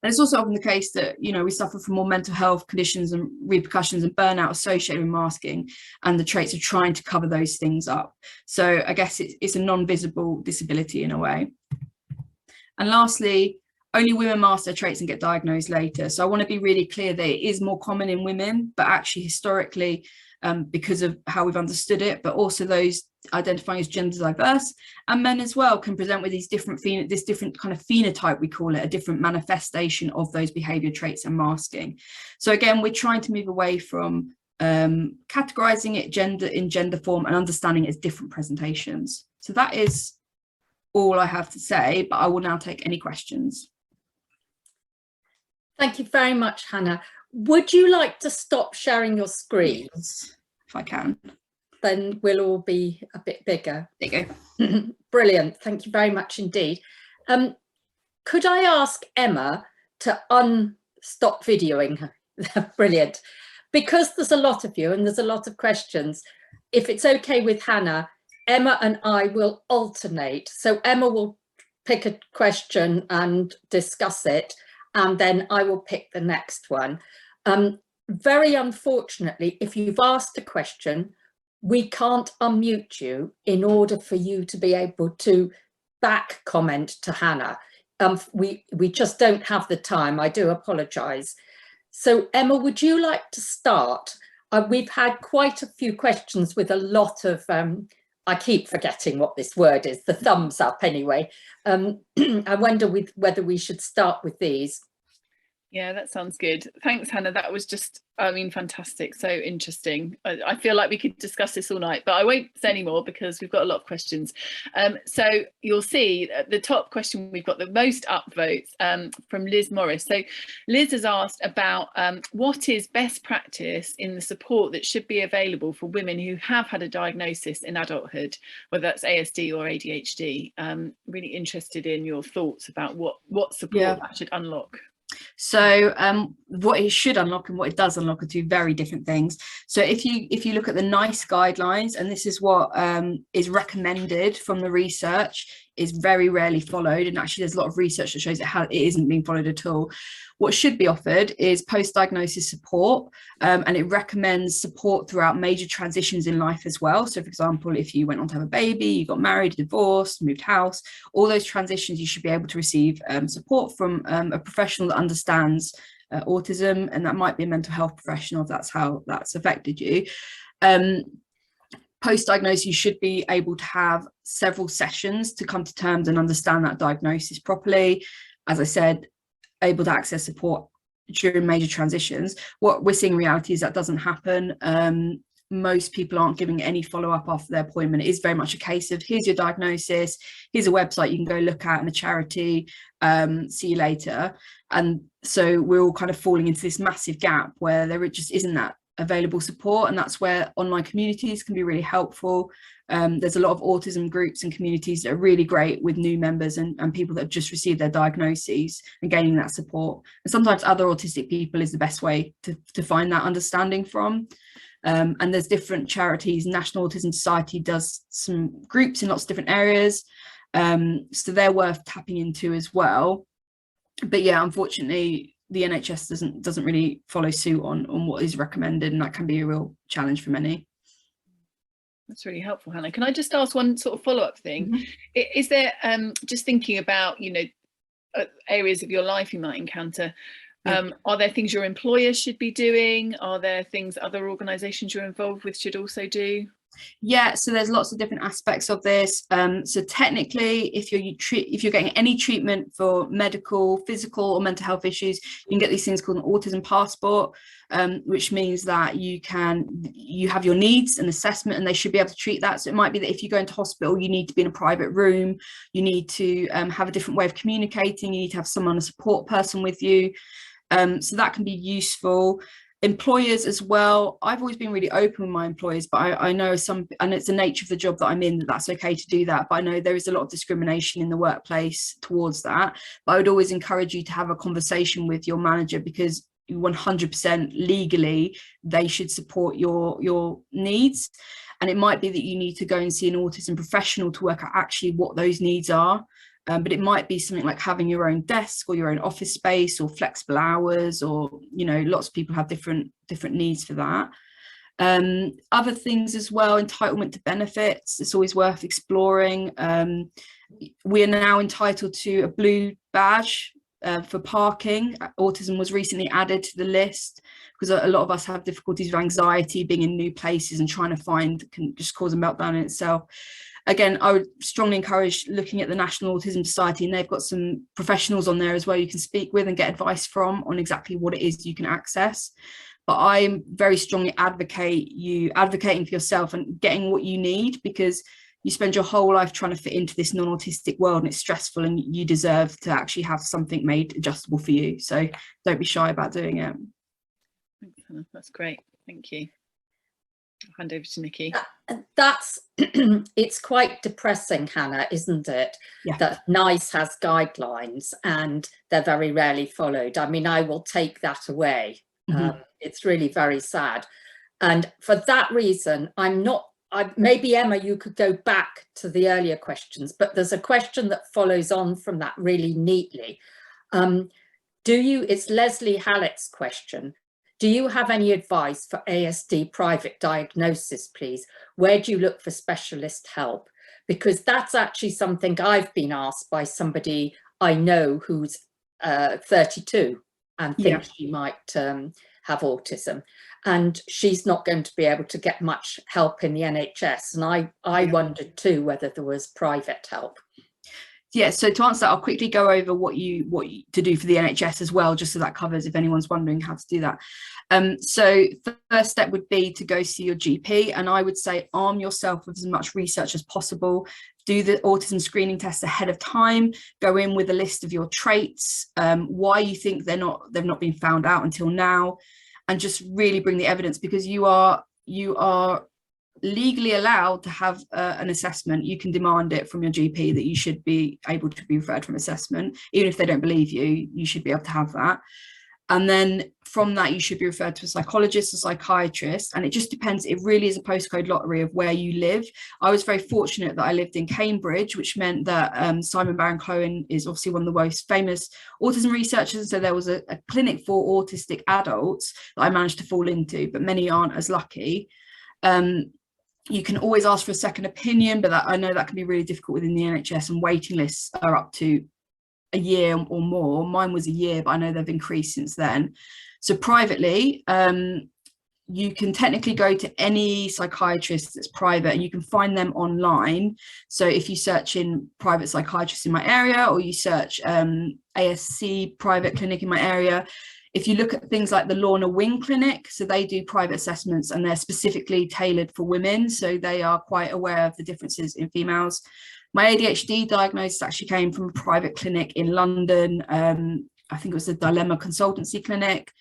And it's also often the case that, you know, we suffer from more mental health conditions and repercussions and burnout associated with masking, and the traits are trying to cover those things up. So I guess it's a non-visible disability in a way. And lastly, only women mask their traits and get diagnosed later. So I want to be really clear that it is more common in women, but actually historically, because of how we've understood it, but also those identifying as gender diverse and men as well can present with these different this different kind of phenotype, we call it, a different manifestation of those behavior traits and masking. So again, we're trying to move away from categorizing it in gender form and understanding it as different presentations. So that is all I have to say, but I will now take any questions. Thank you very much, Hannah. Would you like to stop sharing your screen? Yes, if I can. Then we'll all be a bit bigger. There you go. Brilliant. Thank you very much indeed. Could I ask Emma to stop videoing her? Brilliant. Because there's a lot of you and there's a lot of questions, if it's okay with Hannah, Emma and I will alternate. So Emma will pick a question and discuss it, and then I will pick the next one. Very unfortunately, if you've asked a question, we can't unmute you in order for you to be able to back comment to Hannah. We just don't have the time. I do apologise. So Emma, would you like to start? We've had quite a few questions with a lot of, I keep forgetting what this word is, the thumbs up anyway. I wonder whether we should start with these. Yeah, that sounds good. Thanks, Hannah. That was just, I mean, fantastic. So interesting. I feel like we could discuss this all night, but I won't say any more because we've got a lot of questions. So you'll see at the top question, we've got the most upvotes from Liz Morris. So Liz has asked about what is best practice in the support that should be available for women who have had a diagnosis in adulthood, whether that's ASD or ADHD. Really interested in your thoughts about what support that should unlock. So what it should unlock and what it does unlock are two very different things. So if you look at the NICE guidelines, and this is what is recommended from the research, is very rarely followed, and actually there's a lot of research that shows it isn't being followed at all. What should be offered is post-diagnosis support, and it recommends support throughout major transitions in life as well. So for example, if you went on to have a baby, you got married, divorced, moved house, all those transitions, you should be able to receive support from a professional that understands autism, and that might be a mental health professional if that's how that's affected you. Post-diagnosis, you should be able to have several sessions to come to terms and understand that diagnosis properly. As I said, able to access support during major transitions. What we're seeing in reality is that doesn't happen. Most people aren't giving any follow-up after their appointment. It is very much a case of, here's your diagnosis, here's a website you can go look at and a charity, see you later. And so we're all kind of falling into this massive gap where there just isn't that available support, and that's where online communities can be really helpful. There's a lot of autism groups and communities that are really great with new members and people that have just received their diagnoses and gaining that support. And sometimes other autistic people is the best way to find that understanding from. And there's different charities. National Autism Society does some groups in lots of different areas, so they're worth tapping into as well. But yeah, unfortunately, the NHS doesn't really follow suit on what is recommended, and that can be a real challenge for many. That's really helpful, Hannah. Can I just ask one sort of follow-up thing? Mm-hmm. Is there, just thinking about, you know, areas of your life you might encounter, are there things your employer should be doing? Are there things other organisations you're involved with should also do? Yeah, so there's lots of different aspects of this. So technically, if you're getting any treatment for medical, physical or mental health issues, you can get these things called an autism passport, which means that you have your needs and assessment, and they should be able to treat that. So it might be that if you go into hospital, you need to be in a private room, you need to have a different way of communicating, you need to have someone, a support person with you. So that can be useful. Employers as well. I've always been really open with my employers, but I know some, and it's the nature of the job that I'm in, that's okay to do that. But I know there is a lot of discrimination in the workplace towards that. But I would always encourage you to have a conversation with your manager, because 100% legally they should support your needs. And it might be that you need to go and see an autism professional to work out actually what those needs are. But it might be something like having your own desk or your own office space or flexible hours, or, you know, lots of people have different needs for that. Other things as well, entitlement to benefits, it's always worth exploring. We are now entitled to a blue badge for parking. Autism was recently added to the list because a lot of us have difficulties with anxiety, being in new places and trying to find can just cause a meltdown in itself. Again, I would strongly encourage looking at the National Autism Society, and they've got some professionals on there as well you can speak with and get advice from on exactly what it is you can access. But I'm very strongly advocating for yourself and getting what you need, because you spend your whole life trying to fit into this non-autistic world, and it's stressful, and you deserve to actually have something made adjustable for you. So don't be shy about doing it. Thanks, Hannah. That's great. Thank you. I'll hand over to Nikki. That's it's quite depressing, Hannah, isn't it? Yeah. That NICE has guidelines and they're very rarely followed. I mean, I will take that away. It's really very sad. And for that reason, maybe Emma, you could go back to the earlier questions, but there's a question that follows on from that really neatly. It's Leslie Hallett's question. Do you have any advice for ASD private diagnosis, please? Where do you look for specialist help? Because that's actually something I've been asked by somebody I know who's 32 and thinks she might have autism. And she's not going to be able to get much help in the NHS. And I wondered too whether there was private help. Yeah, so to answer that, I'll quickly go over what you to do for the NHS as well, just so that covers if anyone's wondering how to do that. So the first step would be to go see your GP, and I would say arm yourself with as much research as possible. Do the autism screening tests ahead of time. Go in with a list of your traits, why you think they've not been found out until now, and just really bring the evidence, because you are legally allowed to have an assessment. You can demand it from your GP that you should be able to be referred from assessment. Even if they don't believe you, you should be able to have that. And then from that, you should be referred to a psychologist or psychiatrist. And it just depends. It really is a postcode lottery of where you live. I was very fortunate that I lived in Cambridge, which meant that Simon Baron-Cohen is obviously one of the most famous autism researchers. So there was a clinic for autistic adults that I managed to fall into, but many aren't as lucky. You can always ask for a second opinion, but I know that can be really difficult within the NHS, and waiting lists are up to a year or more. Mine was a year, but I know they've increased since then. So privately, you can technically go to any psychiatrist that's private, and you can find them online. So if you search in private psychiatrists in my area, or you search ASC private clinic in my area, if you look at things like the Lorna Wing Clinic, so they do private assessments and they're specifically tailored for women. So they are quite aware of the differences in females. My ADHD diagnosis actually came from a private clinic in London. I think it was the Dilemma Consultancy Clinic.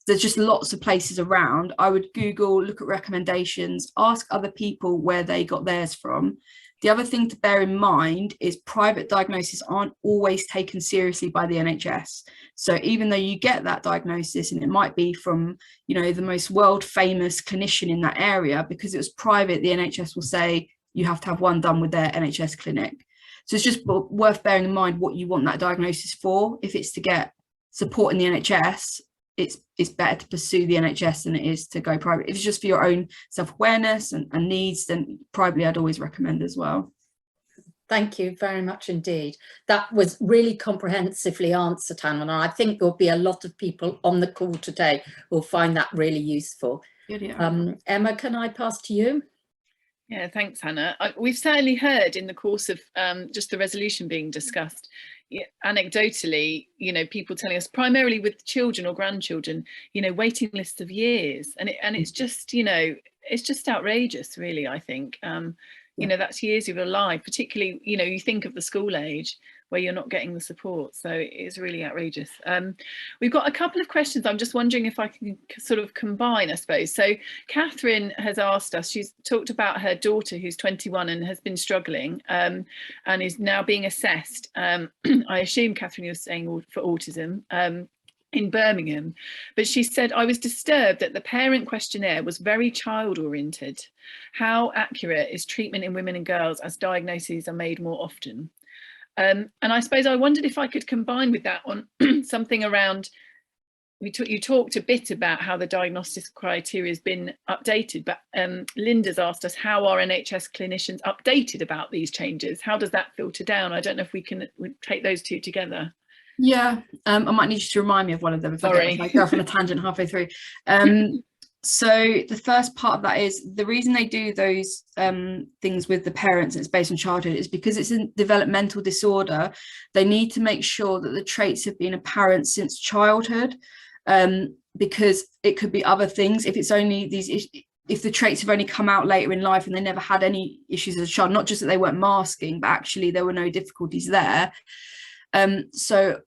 There's just lots of places around. I would Google, look at recommendations, ask other people where they got theirs from. The other thing to bear in mind is private diagnoses aren't always taken seriously by the NHS. So even though you get that diagnosis, and it might be from, you know, the most world famous clinician in that area, because it was private, the NHS will say you have to have one done with their NHS clinic. So it's just worth bearing in mind what you want that diagnosis for. If it's to get support in the NHS, it's better to pursue the NHS than it is to go private. If it's just for your own self-awareness and needs, then privately I'd always recommend as well. Thank you very much indeed. That was really comprehensively answered, Hannah, and I think there'll be a lot of people on the call today who'll find that really useful. Good, yeah. Emma, can I pass to you? Yeah, thanks, Hannah. We've certainly heard in the course of just the resolution being discussed, anecdotally, you know, people telling us, primarily with children or grandchildren, you know, waiting lists of years, and it's just, you know, it's just outrageous, really. I think, you know, that's years of your life, particularly, you know, you think of the school age where you're not getting the support. So it is really outrageous. We've got a couple of questions. I'm just wondering if I can sort of combine, I suppose. So Catherine has asked us, she's talked about her daughter who's 21 and has been struggling and is now being assessed. I assume, Catherine, you're saying for autism. In Birmingham, but she said, I was disturbed that the parent questionnaire was very child oriented. How accurate is treatment in women and girls as diagnoses are made more often? And I suppose I wondered if I could combine with that on something around, you talked a bit about how the diagnostic criteria has been updated, but Linda's asked us, how are NHS clinicians updated about these changes? How does that filter down? I don't know if we take those two together. Yeah, I might need you to remind me of one of them if I go off on a tangent halfway through. So the first part of that is the reason they do those things with the parents, and it's based on childhood, is because it's a developmental disorder. They need to make sure that the traits have been apparent since childhood, because it could be other things. If it's only if the traits have only come out later in life and they never had any issues as a child, not just that they weren't masking, but actually there were no difficulties there. So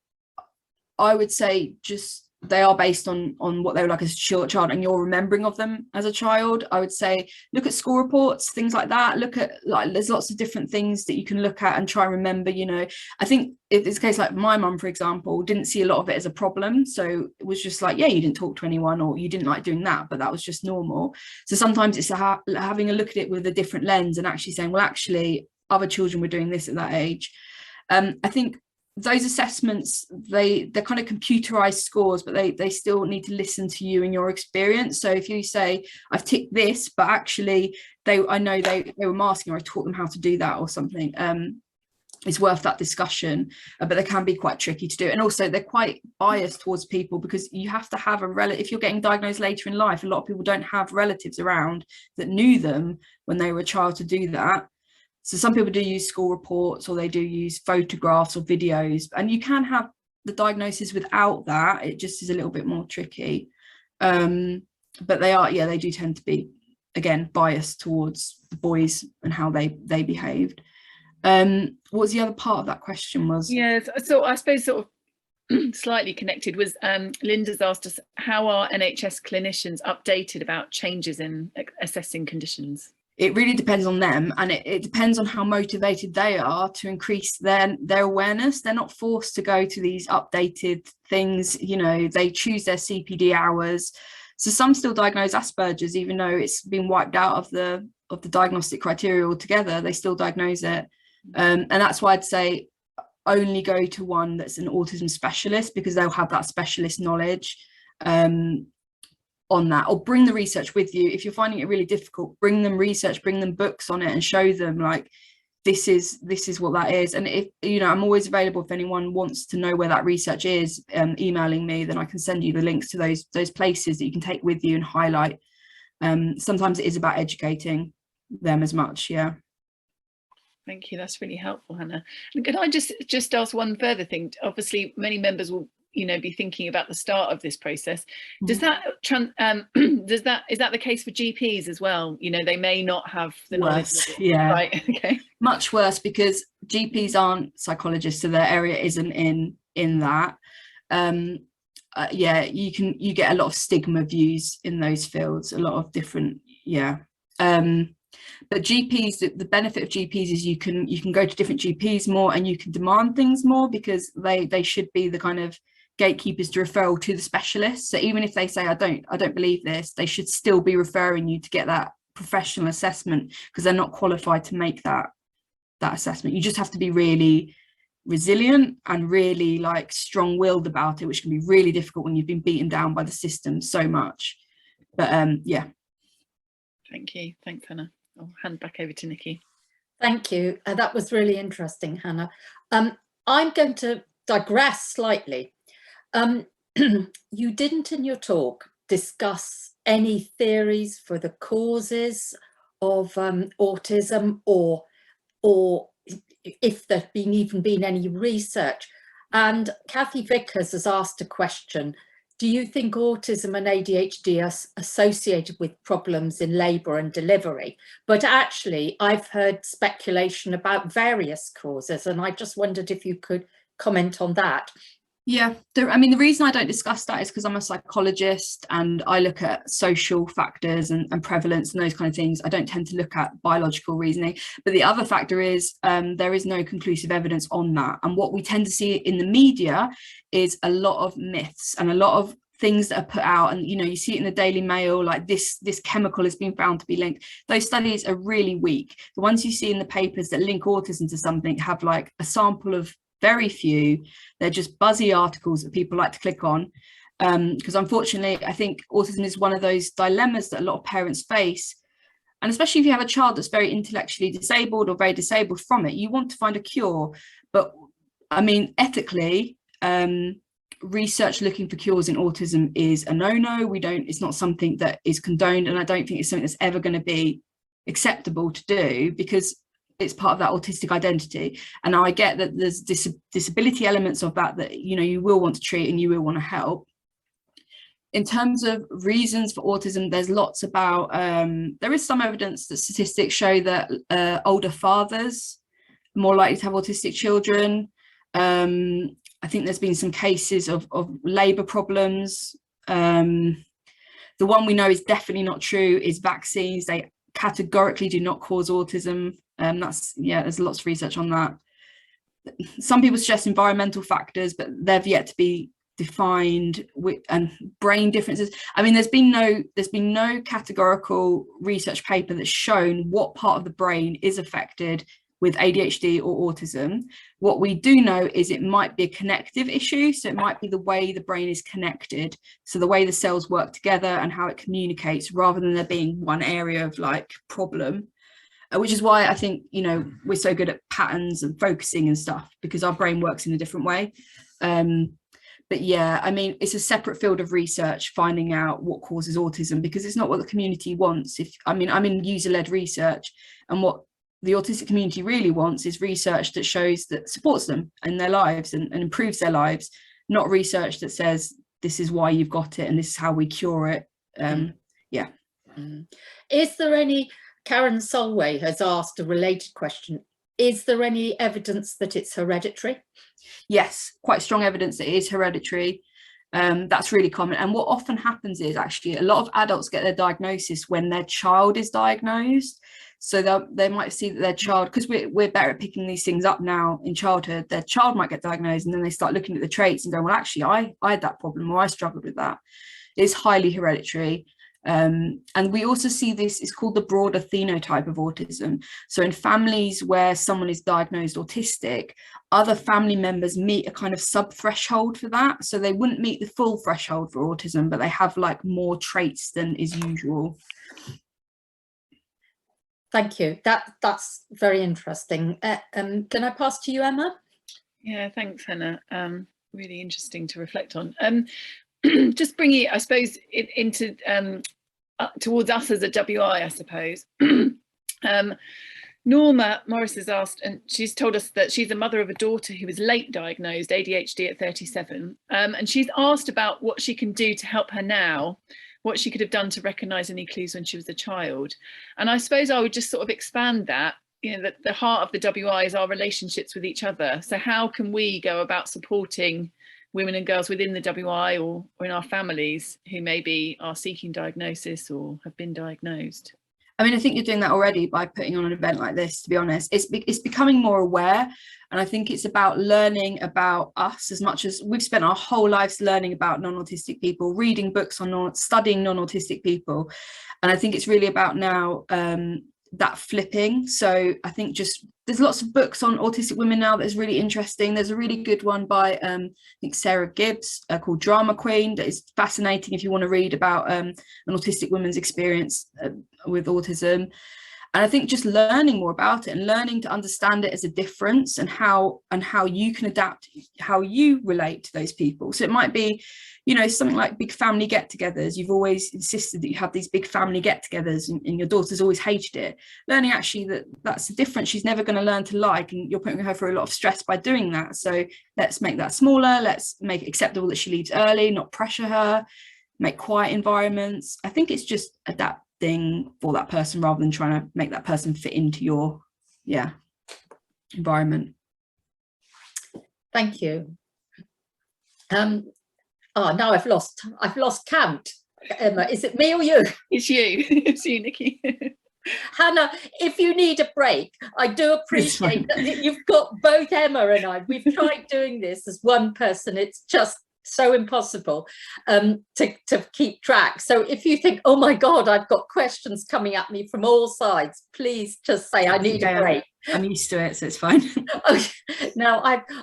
I would say just they are based on what they were like as a child and your remembering of them as a child. I would say look at school reports, things like that. Look at, like, there's lots of different things that you can look at and try and remember, you know. I think if it's a case like my mum, for example, didn't see a lot of it as a problem. So it was just like, yeah, you didn't talk to anyone or you didn't like doing that, but that was just normal. So sometimes it's having a look at it with a different lens and actually saying, well, actually other children were doing this at that age. I think those assessments, they're kind of computerized scores, but they still need to listen to you and your experience. So if you say, I've ticked this, but actually I know they were masking, or I taught them how to do that or something, it's worth that discussion. But they can be quite tricky to do. And also they're quite biased towards people, because you have to have a relative. If you're getting diagnosed later in life, a lot of people don't have relatives around that knew them when they were a child to do that. So some people do use school reports, or they do use photographs or videos, and you can have the diagnosis without that. It just is a little bit more tricky. But they do tend to be, again, biased towards the boys and how they behaved. What was the other part of that question was? Yeah, so I suppose sort of slightly connected was Linda's asked us, how are NHS clinicians updated about changes in assessing conditions? It really depends on them, and it depends on how motivated they are to increase their awareness. They're not forced to go to these updated things, you know. They choose their CPD hours. So some still diagnose Asperger's, even though it's been wiped out of the diagnostic criteria altogether. They still diagnose it, and that's why I'd say only go to one that's an autism specialist, because they'll have that specialist knowledge on that. Or bring the research with you. If you're finding it really difficult, bring them research, bring them books on it, and show them, like, this is what that is. And if, you know, I'm always available if anyone wants to know where that research is, emailing me, then I can send you the links to those places that you can take with you and highlight. Sometimes it is about educating them as much. Yeah. Thank you, that's really helpful, Hannah. And could I just ask one further thing? Obviously many members will, you know, be thinking about the start of this process. Does that is that the case for GPs as well? You know, they may not have the knowledge. Yeah, right. Okay, much worse, because GPs aren't psychologists, so their area isn't in that. Yeah, you get a lot of stigma views in those fields, a lot of different, yeah. But GPs, the benefit of GPs is you can go to different GPs more, and you can demand things more, because they should be the kind of gatekeepers to referral to the specialists. So even if they say, I don't believe this, they should still be referring you to get that professional assessment, because they're not qualified to make that assessment. You just have to be really resilient and really, like, strong-willed about it, which can be really difficult when you've been beaten down by the system so much. But yeah. Thank you. Thanks, Hannah. I'll hand back over to Nikki. Thank you. That was really interesting, Hannah. I'm going to digress slightly. You didn't in your talk discuss any theories for the causes of autism, or if there's even been any research. And Kathy Vickers has asked a question: do you think autism and ADHD are associated with problems in labour and delivery? But actually, I've heard speculation about various causes, and I just wondered if you could comment on that. Yeah, I mean, the reason I don't discuss that is because I'm a psychologist and I look at social factors and prevalence and those kind of things. I don't tend to look at biological reasoning. But the other factor is there is no conclusive evidence on that. And what we tend to see in the media is a lot of myths and a lot of things that are put out, and you see it in the Daily Mail, like this chemical has been found to be linked. Those studies are really weak. The ones you see in the papers that link autism to something have like a sample of very few. They're just buzzy articles that people like to click on, because unfortunately I think autism is one of those dilemmas that a lot of parents face, and especially if you have a child that's very intellectually disabled or very disabled from it, you want to find a cure. But I mean, ethically, research looking for cures in autism is a no-no. It's not something that is condoned, and I don't think it's something that's ever going to be acceptable to do, because it's part of that autistic identity. And now I get that there's disability elements of that you will want to treat and you will want to help. In terms of reasons for autism, there's lots about, there is some evidence that statistics show that older fathers are more likely to have autistic children. I think there's been some cases of labour problems. The one we know is definitely not true is vaccines. They categorically do not cause autism. There's lots of research on that. Some people suggest environmental factors, but they've yet to be defined, and brain differences. I mean, there's been no categorical research paper that's shown what part of the brain is affected with ADHD or autism. What we do know is it might be a connective issue. So it might be the way the brain is connected. So the way the cells work together and how it communicates, rather than there being one area of like problem. Which is why I think, we're so good at patterns and focusing and stuff, because our brain works in a different way. But yeah, I mean, it's a separate field of research finding out what causes autism, because it's not what the community wants. I'm in user-led research, and what the autistic community really wants is research that shows that supports them in their lives and improves their lives, not research that says this is why you've got it and this is how we cure it. Yeah. Is there any, Karen Solway has asked a related question, is there any evidence that it's hereditary? Yes, quite strong evidence that it is hereditary. That's really common. And what often happens is actually a lot of adults get their diagnosis when their child is diagnosed. So they might see that their child, because we're better at picking these things up now in childhood, their child might get diagnosed, and then they start looking at the traits and go, well, actually, I had that problem, or I struggled with that. It's highly hereditary. And we also see this is called the broader phenotype of autism. So in families where someone is diagnosed autistic, other family members meet a kind of sub-threshold for that. So they wouldn't meet the full threshold for autism, but they have like more traits than is usual. Thank you. That's very interesting. Can I pass to you, Emma? Yeah, thanks, Hannah. Really interesting to reflect on. Just bringing it, I suppose, into towards us as a WI, I suppose. Norma Morris has asked, and she's told us that she's a mother of a daughter who was late diagnosed ADHD at 37. And she's asked about what she can do to help her now, what she could have done to recognise any clues when she was a child. And I suppose I would just sort of expand that, that the heart of the WI is our relationships with each other. So how can we go about supporting women and girls within the WI or in our families who maybe are seeking diagnosis or have been diagnosed? I mean, I think you're doing that already by putting on an event like this, to be honest. It's becoming more aware. And I think it's about learning about us as much as we've spent our whole lives learning about non-autistic people, reading books on studying non-autistic people. And I think it's really about now that flipping. So I think there's lots of books on autistic women now that's really interesting. There's a really good one by I think Sarah Gibbs called Drama Queen that is fascinating if you want to read about an autistic woman's experience with autism. And I think just learning more about it and learning to understand it as a difference, and how you can adapt how you relate to those people. So it might be, you know, something like big family get-togethers. You've always insisted that you have these big family get-togethers, and your daughter's always hated it. Learning actually that that's a difference she's never going to learn to like, and you're putting her through a lot of stress by doing that. So let's make that smaller. Let's make it acceptable that she leaves early, not pressure her, make quiet environments. I think it's just adapting for that person rather than trying to make that person fit into your environment. Thank you. Oh, now I've lost count. Emma, is it me or you? It's you. It's you, Nikki. Hannah, if you need a break, I do appreciate that you've got both Emma and I. We've tried doing this as one person. It's just so impossible to keep track. So if you think, oh my God, I've got questions coming at me from all sides, please just say I need a break. I'm used to it, so it's fine.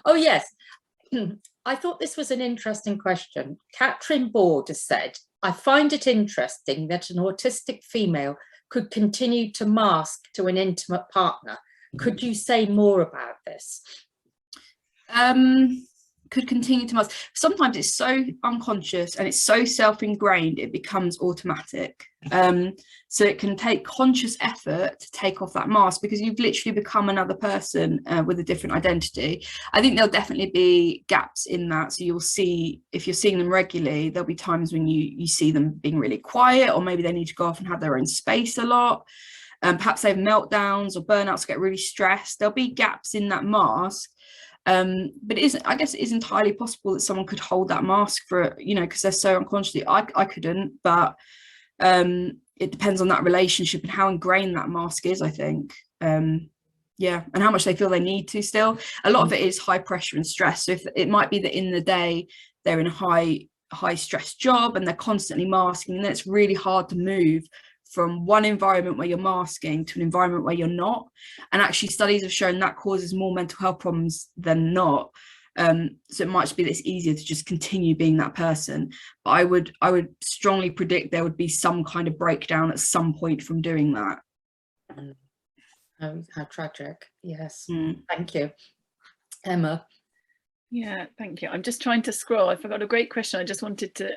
Oh yes. I thought this was an interesting question. Catherine Board has said, I find it interesting that an autistic female could continue to mask to an intimate partner. Could you say more about this? Could continue to mask. Sometimes it's so unconscious and it's so self-ingrained it becomes automatic. So it can take conscious effort to take off that mask, because you've literally become another person with a different identity. I think there'll definitely be gaps in that. So you'll see, if you're seeing them regularly, there'll be times when you see them being really quiet, or maybe they need to go off and have their own space a lot. Perhaps they have meltdowns or burnouts, get really stressed. There'll be gaps in that mask. But I guess it is entirely possible that someone could hold that mask for, you know, because they're so unconsciously. I couldn't, but it depends on that relationship and how ingrained that mask is, I think. And how much they feel they need to still. A lot of it is high pressure and stress. So if it might be that in the day they're in a high stress job and they're constantly masking, and then it's really hard to move from one environment where you're masking to an environment where you're not. And actually studies have shown that causes more mental health problems than not. So it might be that it's easier to just continue being that person. But I would strongly predict there would be some kind of breakdown at some point from doing that. How tragic. Yes. Thank you. Emma. Yeah, thank you. I'm just trying to scroll. I forgot a great question. I just wanted to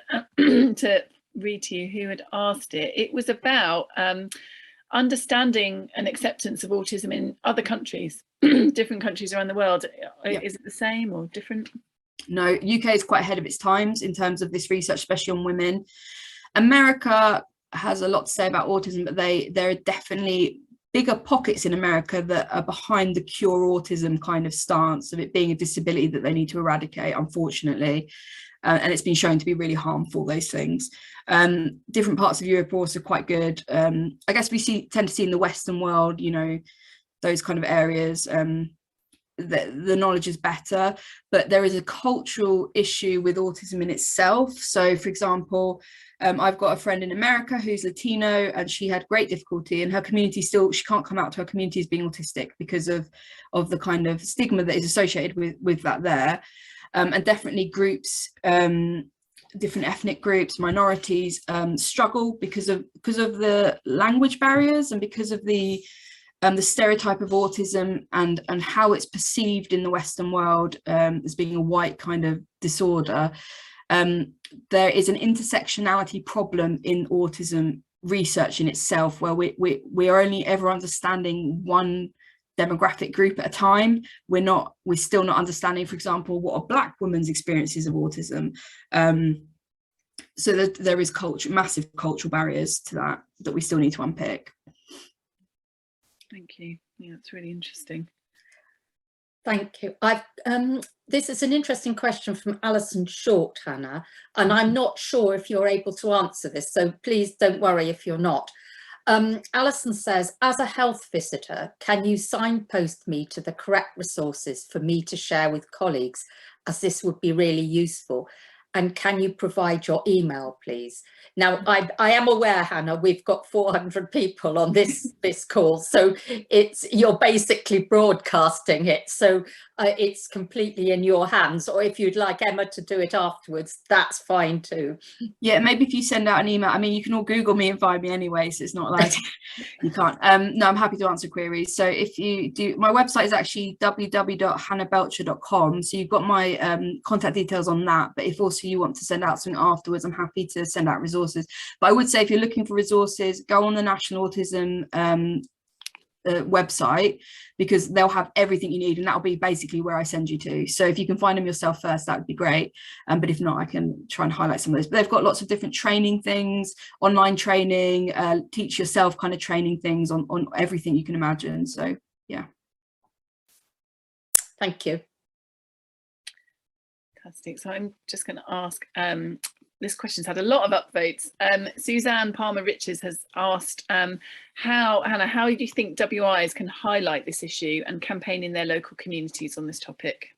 to read to you who had asked it. It was about understanding and acceptance of autism in other countries, different countries around the world. Yeah. Is it the same or different? No, UK is quite ahead of its times in terms of this research, especially on women. America has a lot to say about autism, but there are definitely bigger pockets in America that are behind the cure autism kind of stance of it being a disability that they need to eradicate, unfortunately. And it's been shown to be really harmful, those things. Different parts of Europe are also quite good. I guess we tend to see in the Western world, you know, those kind of areas, the knowledge is better, but there is a cultural issue with autism in itself. So, for example, I've got a friend in America who's Latino, and she had great difficulty, and her community she can't come out to her community as being autistic because of the kind of stigma that is associated with that there. And definitely groups, different ethnic groups, minorities struggle because of the language barriers and because of the stereotype of autism and how it's perceived in the Western world as being a white kind of disorder. There is an intersectionality problem in autism research in itself, where we are only ever understanding one demographic group at a time. We're still not understanding, for example, what a Black woman's experiences of autism. So there is massive cultural barriers to that we still need to unpick. Thank you. Yeah, it's really interesting. Thank you. This is an interesting question from Alison Short, Hannah, and I'm not sure if you're able to answer this, so please don't worry if you're not. Alison says, as a health visitor, can you signpost me to the correct resources for me to share with colleagues, as this would be really useful? And can you provide your email, please? Now, I am aware, Hannah, we've got 400 people on this call, so you're basically broadcasting it, so it's completely in your hands. Or if you'd like Emma to do it afterwards, that's fine too. Yeah, maybe if you send out an email. I mean, you can all Google me and find me anyway, so it's not like you can't. No, I'm happy to answer queries. So if you do, my website is actually www.hannahbelcher.com. So you've got my contact details on that. But if also you want to send out something afterwards, I'm happy to send out resources. But I would say if you're looking for resources, go on the National Autism website, because they'll have everything you need, and that'll be basically where I send you to. So if you can find them yourself first, that would be great. But if not, I can try and highlight some of those. But they've got lots of different training things, online training, teach yourself kind of training things on everything you can imagine. So yeah. Thank you. Fantastic. So I'm just going to ask, this question's had a lot of upvotes. Suzanne Palmer-Richards has asked, Hannah, how do you think WIs can highlight this issue and campaign in their local communities on this topic?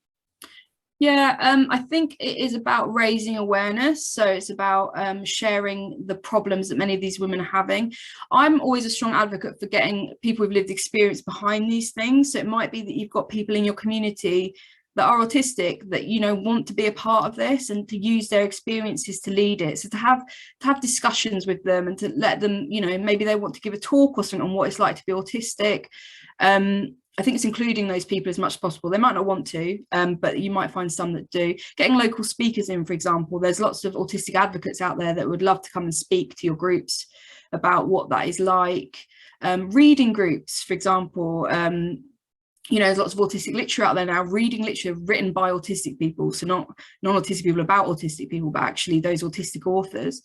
Yeah, I think it is about raising awareness. So it's about sharing the problems that many of these women are having. I'm always a strong advocate for getting people with lived experience behind these things. So it might be that you've got people in your community that are autistic that, you know, want to be a part of this and to use their experiences to lead it. So to have discussions with them and to let them, you know, maybe they want to give a talk or something on what it's like to be autistic. I think it's including those people as much as possible. They might not want to, but you might find some that do. Getting local speakers in, for example, there's lots of autistic advocates out there that would love to come and speak to your groups about what that is like. Reading groups, for example, you know, there's lots of autistic literature out there now, reading literature written by autistic people. So not non-autistic people about autistic people, but actually those autistic authors.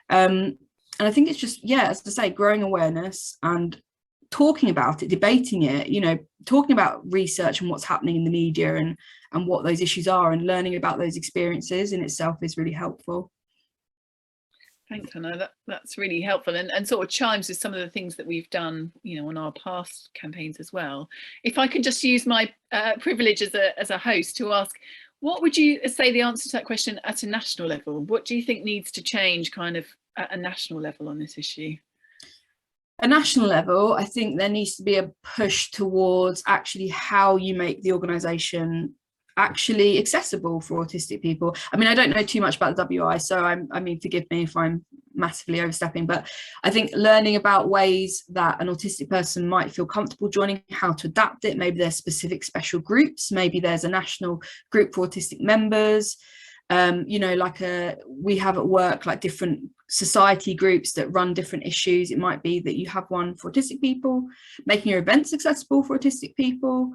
And I think it's just, yeah, as I say, growing awareness and talking about it, debating it, you know, talking about research and what's happening in the media and what those issues are, and learning about those experiences in itself is really helpful. Thanks, Hannah. That's really helpful and sort of chimes with some of the things that we've done, you know, on our past campaigns as well. If I could just use my privilege as a host to ask, what would you say the answer to that question at a national level? What do you think needs to change kind of at a national level on this issue? A national level, I think there needs to be a push towards actually how you make the organisation actually accessible for autistic people. I mean, I don't know too much about the WI, so I mean, forgive me if I'm massively overstepping, but I think learning about ways that an autistic person might feel comfortable joining, how to adapt it, maybe there's specific special groups, maybe there's a national group for autistic members, you know, like we have at work like different society groups that run different issues. It might be that you have one for autistic people, making your events accessible for autistic people,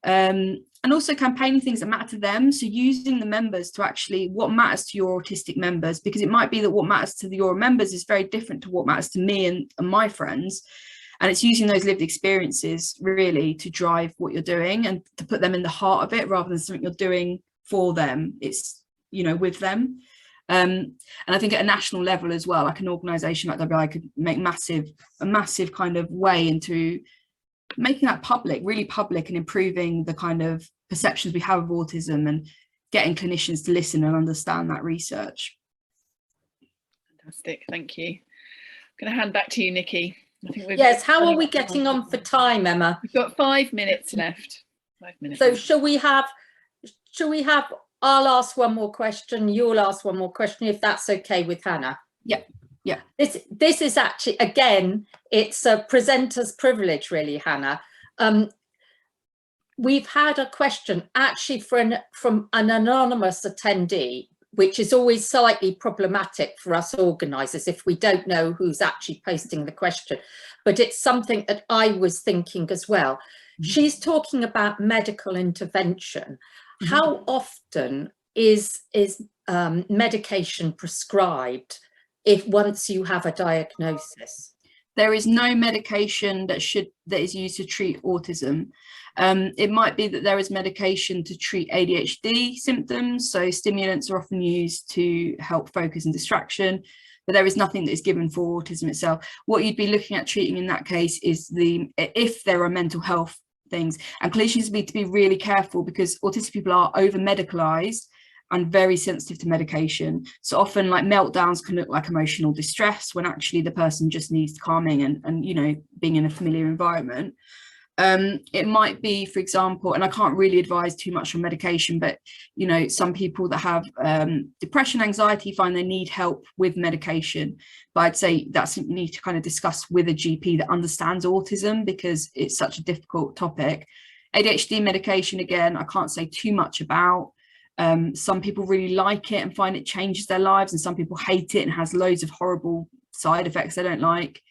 and also campaigning things that matter to them. So using the members to actually what matters to your autistic members, because it might be that what matters to your members is very different to what matters to me and my friends. And it's using those lived experiences really to drive what you're doing and to put them in the heart of it rather than something you're doing for them. It's, you know, with them. And I think at a national level as well, like an organisation like WI could make a massive kind of way into making that public, really public, and improving the kind of perceptions we have of autism and getting clinicians to listen and understand that research. Fantastic, thank you. I'm going to hand back to you, Nikki. I think yes, how are we getting on for time, Emma? We've got 5 minutes left. 5 minutes. So shall we have, I'll ask one more question, you'll ask one more question, if that's okay with Hannah. Yeah. Yeah. This is actually, again, it's a presenter's privilege, really, Hannah. We've had a question actually from an anonymous attendee, which is always slightly problematic for us organisers if we don't know who's actually posting the question. But it's something that I was thinking as well. Mm-hmm. She's talking about medical intervention. Mm-hmm. How often is medication prescribed if once you have a diagnosis? There is no medication that is used to treat autism. It might be that there is medication to treat ADHD symptoms, so stimulants are often used to help focus and distraction, but there is nothing that is given for autism itself. What you'd be looking at treating in that case is if there are mental health things, and clinicians need to be really careful because autistic people are over medicalized and very sensitive to medication. So often like meltdowns can look like emotional distress when actually the person just needs calming and you know, being in a familiar environment. It might be, for example, and I can't really advise too much on medication, but you know, some people that have depression, anxiety find they need help with medication. But I'd say that's something you need to kind of discuss with a GP that understands autism, because it's such a difficult topic. ADHD medication, again, I can't say too much about. Some people really like it and find it changes their lives, and some people hate it and has loads of horrible side effects they don't like.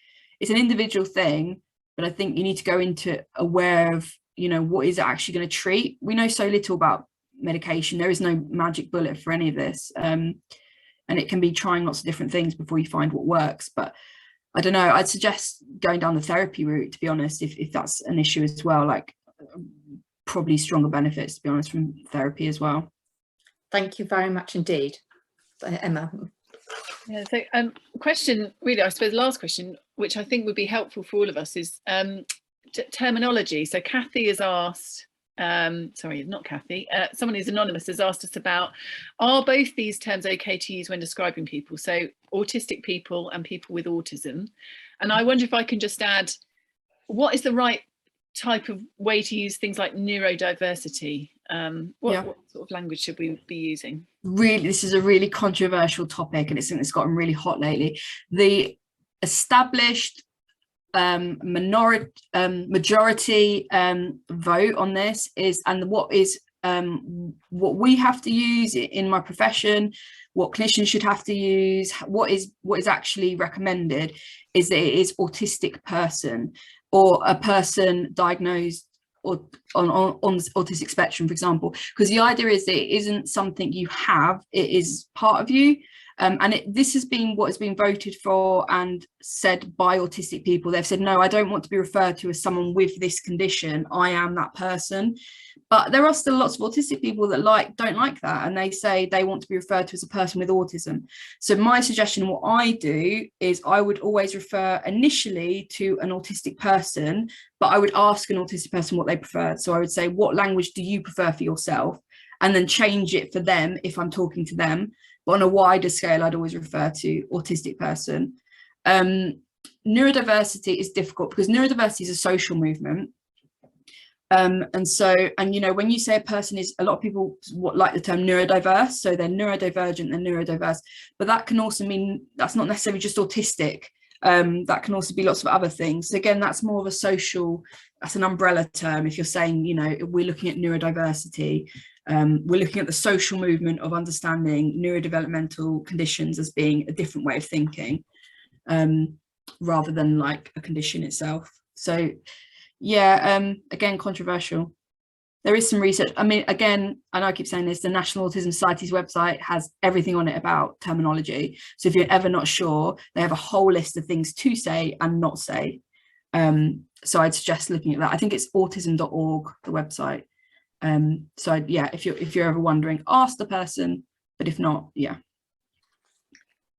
It's an individual thing, but I think you need to go into aware of, you know, what is it actually going to treat. We know so little about medication. There is no magic bullet for any of this. And it can be trying lots of different things before you find what works. But I don't know, I'd suggest going down the therapy route, to be honest, if that's an issue as well. Like probably stronger benefits, to be honest, from therapy as well. Thank you very much indeed, Emma. Yeah, so question, really, I suppose last question, which I think would be helpful for all of us, is terminology. So Kathy has asked, sorry, not Kathy, someone who's anonymous has asked us about, are both these terms okay to use when describing people? So autistic people and people with autism. And I wonder if I can just add, what is the right type of way to use things like neurodiversity? What sort of language should we be using? Really, this is a really controversial topic, and it's something that's gotten really hot lately. The established majority vote on this is, and what we have to use in my profession, what clinicians should have to use, what is actually recommended, is that it is autistic person, or a person diagnosed or on the autistic spectrum, for example, because the idea is that it isn't something you have, it is part of you. And this has been what has been voted for and said by autistic people. They've said, no, I don't want to be referred to as someone with this condition, I am that person. But there are still lots of autistic people that don't like that, and they say they want to be referred to as a person with autism. So my suggestion, what I do is I would always refer initially to an autistic person, but I would ask an autistic person what they preferred. So I would say, what language do you prefer for yourself? And then change it for them if I'm talking to them. But on a wider scale, I'd always refer to autistic person. Neurodiversity is difficult because neurodiversity is a social movement. And you know, when you say a person is, a lot of people like the term neurodiverse, so they're neurodivergent, they're neurodiverse, but that can also mean, that's not necessarily just autistic. That can also be lots of other things. So again, that's more of a social, that's an umbrella term. If you're saying, you know, we're looking at neurodiversity, we're looking at the social movement of understanding neurodevelopmental conditions as being a different way of thinking, rather than like a condition itself. So yeah, again, controversial. There is some research. I mean, again, and I keep saying this, the National Autism Society's website has everything on it about terminology. So if you're ever not sure, they have a whole list of things to say and not say. So I'd suggest looking at that. I think it's autism.org, the website. So yeah, if you're ever wondering, ask the person, but if not, yeah.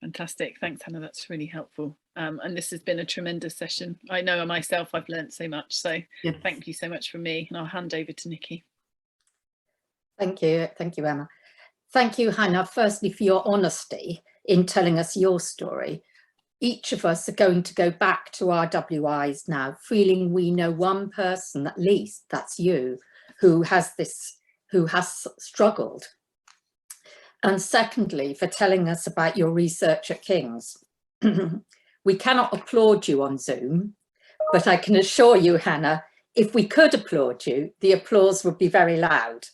Fantastic, thanks Hannah, that's really helpful. And this has been a tremendous session. I know myself, I've learned so much, so yeah. Thank you so much from me, and I'll hand over to Nikki. Thank you, Emma. Thank you, Hannah, firstly for your honesty in telling us your story. Each of us are going to go back to our WIs now, feeling we know one person at least, that's you, who has struggled. And secondly, for telling us about your research at King's. We cannot applaud you on Zoom, but I can assure you, Hannah, if we could applaud you, the applause would be very loud.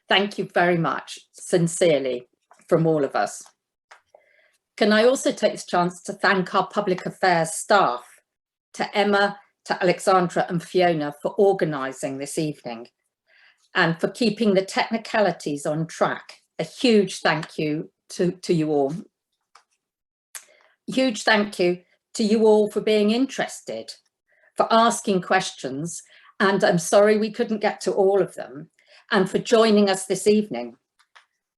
Thank you very much, sincerely, from all of us. Can I also take this chance to thank our public affairs staff, to Emma, to Alexandra and Fiona for organising this evening and for keeping the technicalities on track. A huge thank you to you all. Huge thank you to you all for being interested, for asking questions, and I'm sorry we couldn't get to all of them, and for joining us this evening.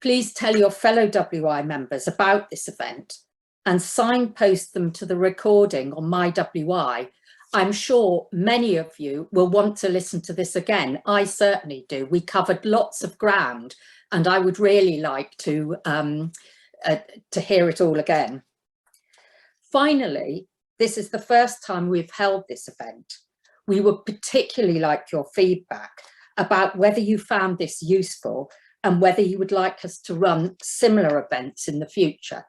Please tell your fellow WI members about this event and signpost them to the recording on My WI. I'm sure many of you will want to listen to this again. I certainly do. We covered lots of ground and I would really like to hear it all again. Finally, this is the first time we've held this event. We would particularly like your feedback about whether you found this useful and whether you would like us to run similar events in the future.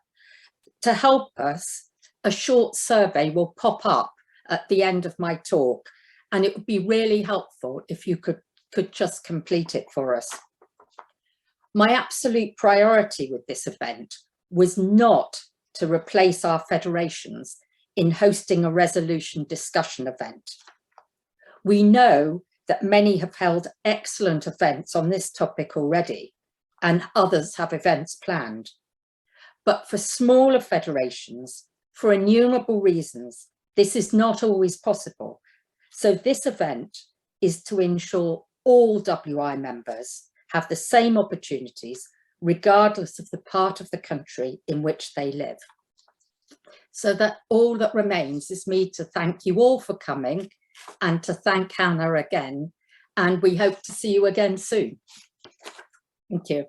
To help us, a short survey will pop up at the end of my talk, and it would be really helpful if you could just complete it for us. My absolute priority with this event was not to replace our federations in hosting a resolution discussion event. We know that many have held excellent events on this topic already, and others have events planned. But for smaller federations, for innumerable reasons, this is not always possible. So this event is to ensure all WI members have the same opportunities, regardless of the part of the country in which they live. So that all that remains is me to thank you all for coming and to thank Hannah again. And we hope to see you again soon. Thank you.